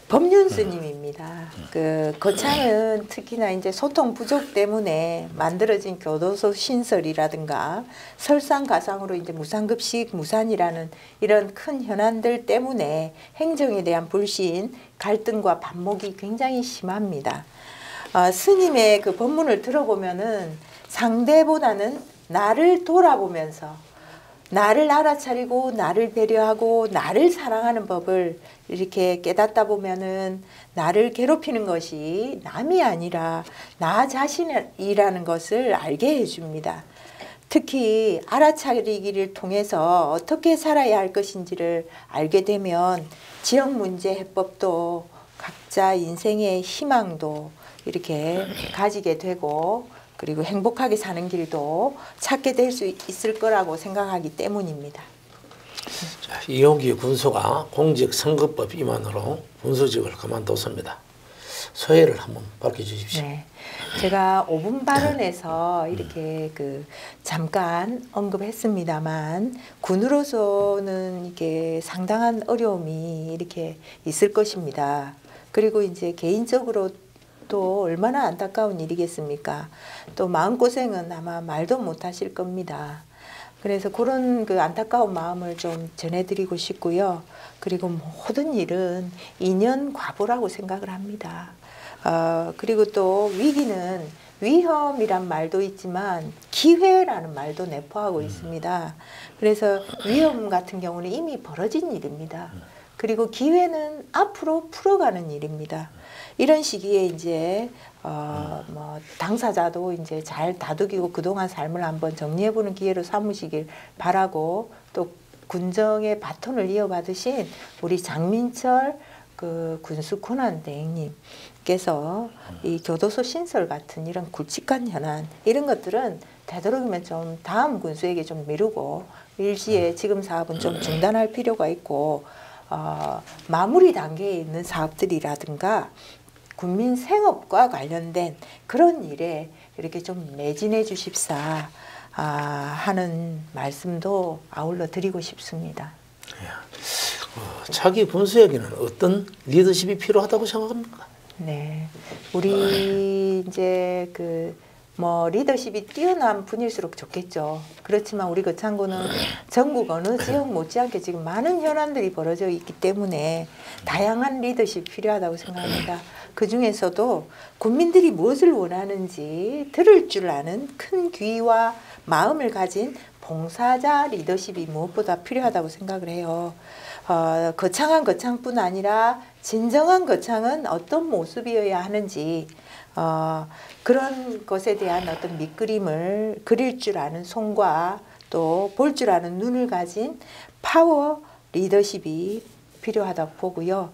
법륜 스님입니다. 그 거창은 특히나 이제 소통 부족 때문에 만들어진 교도소 신설이라든가 설상가상으로 이제 무상급식 무산이라는 이런 큰 현안들 때문에 행정에 대한 불신, 갈등과 반목이 굉장히 심합니다. 스님의 그 법문을 들어보면은 상대보다는 나를 돌아보면서 나를 알아차리고 나를 배려하고 나를 사랑하는 법을 이렇게 깨닫다 보면은 나를 괴롭히는 것이 남이 아니라 나 자신이라는 것을 알게 해줍니다. 특히 알아차리기를 통해서 어떻게 살아야 할 것인지를 알게 되면 지역 문제 해법도 각자 인생의 희망도 이렇게 가지게 되고 그리고 행복하게 사는 길도 찾게 될 수 있을 거라고 생각하기 때문입니다. 자, 이용기 군수가 공직선거법 위반으로 군수직을 그만뒀습니다. 소회를 한번 밝혀주십시오. 네, 제가 5분 발언에서 이렇게 잠깐 언급했습니다만 군으로서는 이게 상당한 어려움이 이렇게 있을 것입니다. 그리고 이제 개인적으로 또 얼마나 안타까운 일이겠습니까? 또 마음고생은 아마 말도 못하실 겁니다. 그래서 그런 그 안타까운 마음을 좀 전해드리고 싶고요. 그리고 모든 일은 인연과보라고 생각을 합니다. 그리고 또 위기는 위험이란 말도 있지만 기회라는 말도 내포하고 있습니다. 그래서 위험 같은 경우는 이미 벌어진 일입니다. 그리고 기회는 앞으로 풀어가는 일입니다. 이런 시기에 이제 당사자도 이제 잘 다독이고 그동안 삶을 한번 정리해보는 기회로 삼으시길 바라고 또 군정의 바톤을 이어받으신 우리 장민철 그 군수 권한 대행님께서 이 교도소 신설 같은 이런 굵직한 현안 이런 것들은 되도록이면 좀 다음 군수에게 좀 미루고 일시에 지금 사업은 좀 중단할 필요가 있고 마무리 단계에 있는 사업들이라든가 국민 생업과 관련된 그런 일에 이렇게 좀 매진해 주십사 하는 말씀도 아울러 드리고 싶습니다. 차기 군수에게는 어떤 리더십이 필요하다고 생각합니까? 네, 우리 이제 리더십이 뛰어난 분일수록 좋겠죠. 그렇지만 우리 거창군은 전국 어느 지역 못지않게 지금 많은 현안들이 벌어져 있기 때문에 다양한 리더십이 필요하다고 생각합니다. 그 중에서도 국민들이 무엇을 원하는지 들을 줄 아는 큰 귀와 마음을 가진 봉사자 리더십이 무엇보다 필요하다고 생각을 해요. 거창한 거창뿐 아니라 진정한 거창은 어떤 모습이어야 하는지 그런 것에 대한 어떤 밑그림을 그릴 줄 아는 손과 또 볼 줄 아는 눈을 가진 파워 리더십이 필요하다고 보고요.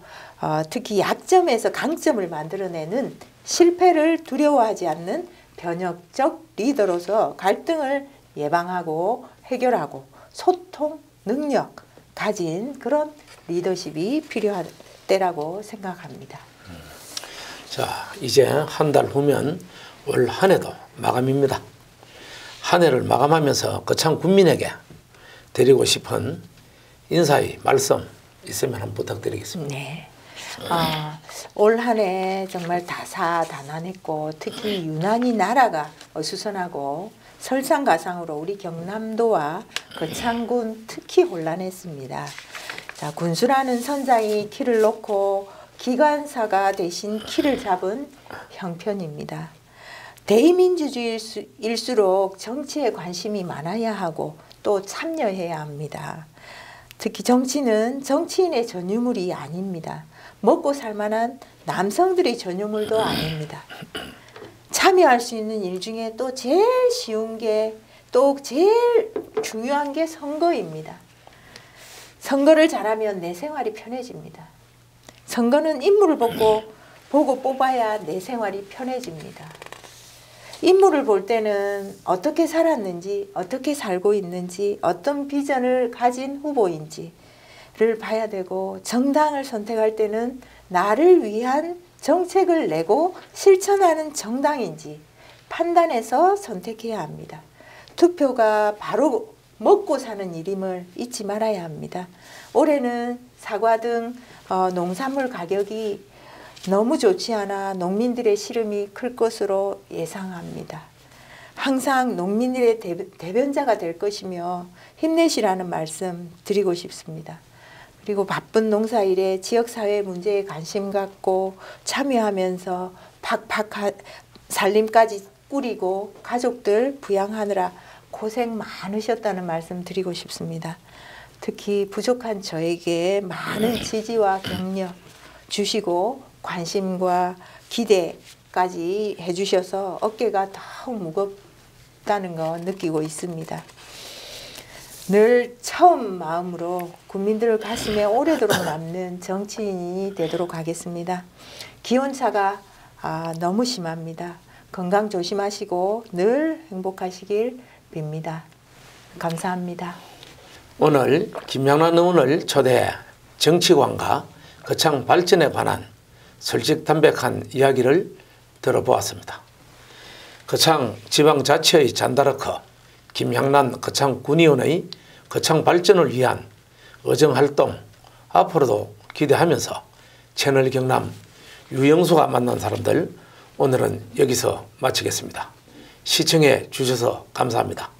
특히 약점에서 강점을 만들어내는 실패를 두려워하지 않는 변혁적 리더로서 갈등을 예방하고 해결하고 소통 능력 가진 그런 리더십이 필요할 때라고 생각합니다. 자, 이제 한 달 후면 올 한 해도 마감입니다. 한 해를 마감하면서 거창 국민에게 드리고 싶은 인사의 말씀 있으면 한번 부탁드리겠습니다. 네. 올 한 해 정말 다사다난했고 특히 유난히 나라가 어수선하고 설상가상으로 우리 경남도와 거창군 특히 혼란했습니다. 자, 군수라는 선장이 키를 놓고 기관사가 대신 키를 잡은 형편입니다. 대의민주주의일수록 정치에 관심이 많아야 하고 또 참여해야 합니다. 특히 정치는 정치인의 전유물이 아닙니다. 먹고 살만한 남성들의 전유물도 아닙니다. 참여할 수 있는 일 중에 또 제일 쉬운 게 또 제일 중요한 게 선거입니다. 선거를 잘하면 내 생활이 편해집니다. 선거는 인물을 보고 뽑아야 내 생활이 편해집니다. 인물을 볼 때는 어떻게 살았는지, 어떻게 살고 있는지, 어떤 비전을 가진 후보인지를 봐야 되고 정당을 선택할 때는 나를 위한 정책을 내고 실천하는 정당인지 판단해서 선택해야 합니다. 투표가 바로 먹고 사는 일임을 잊지 말아야 합니다. 올해는 사과 등 농산물 가격이 너무 좋지 않아 농민들의 시름이 클 것으로 예상합니다. 항상 농민들의 대변자가 될 것이며 힘내시라는 말씀 드리고 싶습니다. 그리고 바쁜 농사일에 지역사회 문제에 관심 갖고 참여하면서 팍팍 살림까지 꾸리고 가족들 부양하느라 고생 많으셨다는 말씀 드리고 싶습니다. 특히 부족한 저에게 많은 지지와 격려 주시고 관심과 기대까지 해주셔서 어깨가 더욱 무겁다는 거 느끼고 있습니다. 늘 처음 마음으로 국민들 가슴에 오래도록 남는 정치인이 되도록 하겠습니다. 기온차가 너무 심합니다. 건강 조심하시고 늘 행복하시길 빕니다. 감사합니다. 오늘 김양란 의원을 초대해 정치관과 거창 발전에 관한 솔직담백한 이야기를 들어보았습니다. 거창 지방자치의 잔다르크 김양란 거창군의원의 거창 발전을 위한 의정활동 앞으로도 기대하면서 채널 경남 유영수가 만난 사람들 오늘은 여기서 마치겠습니다. 시청해 주셔서 감사합니다.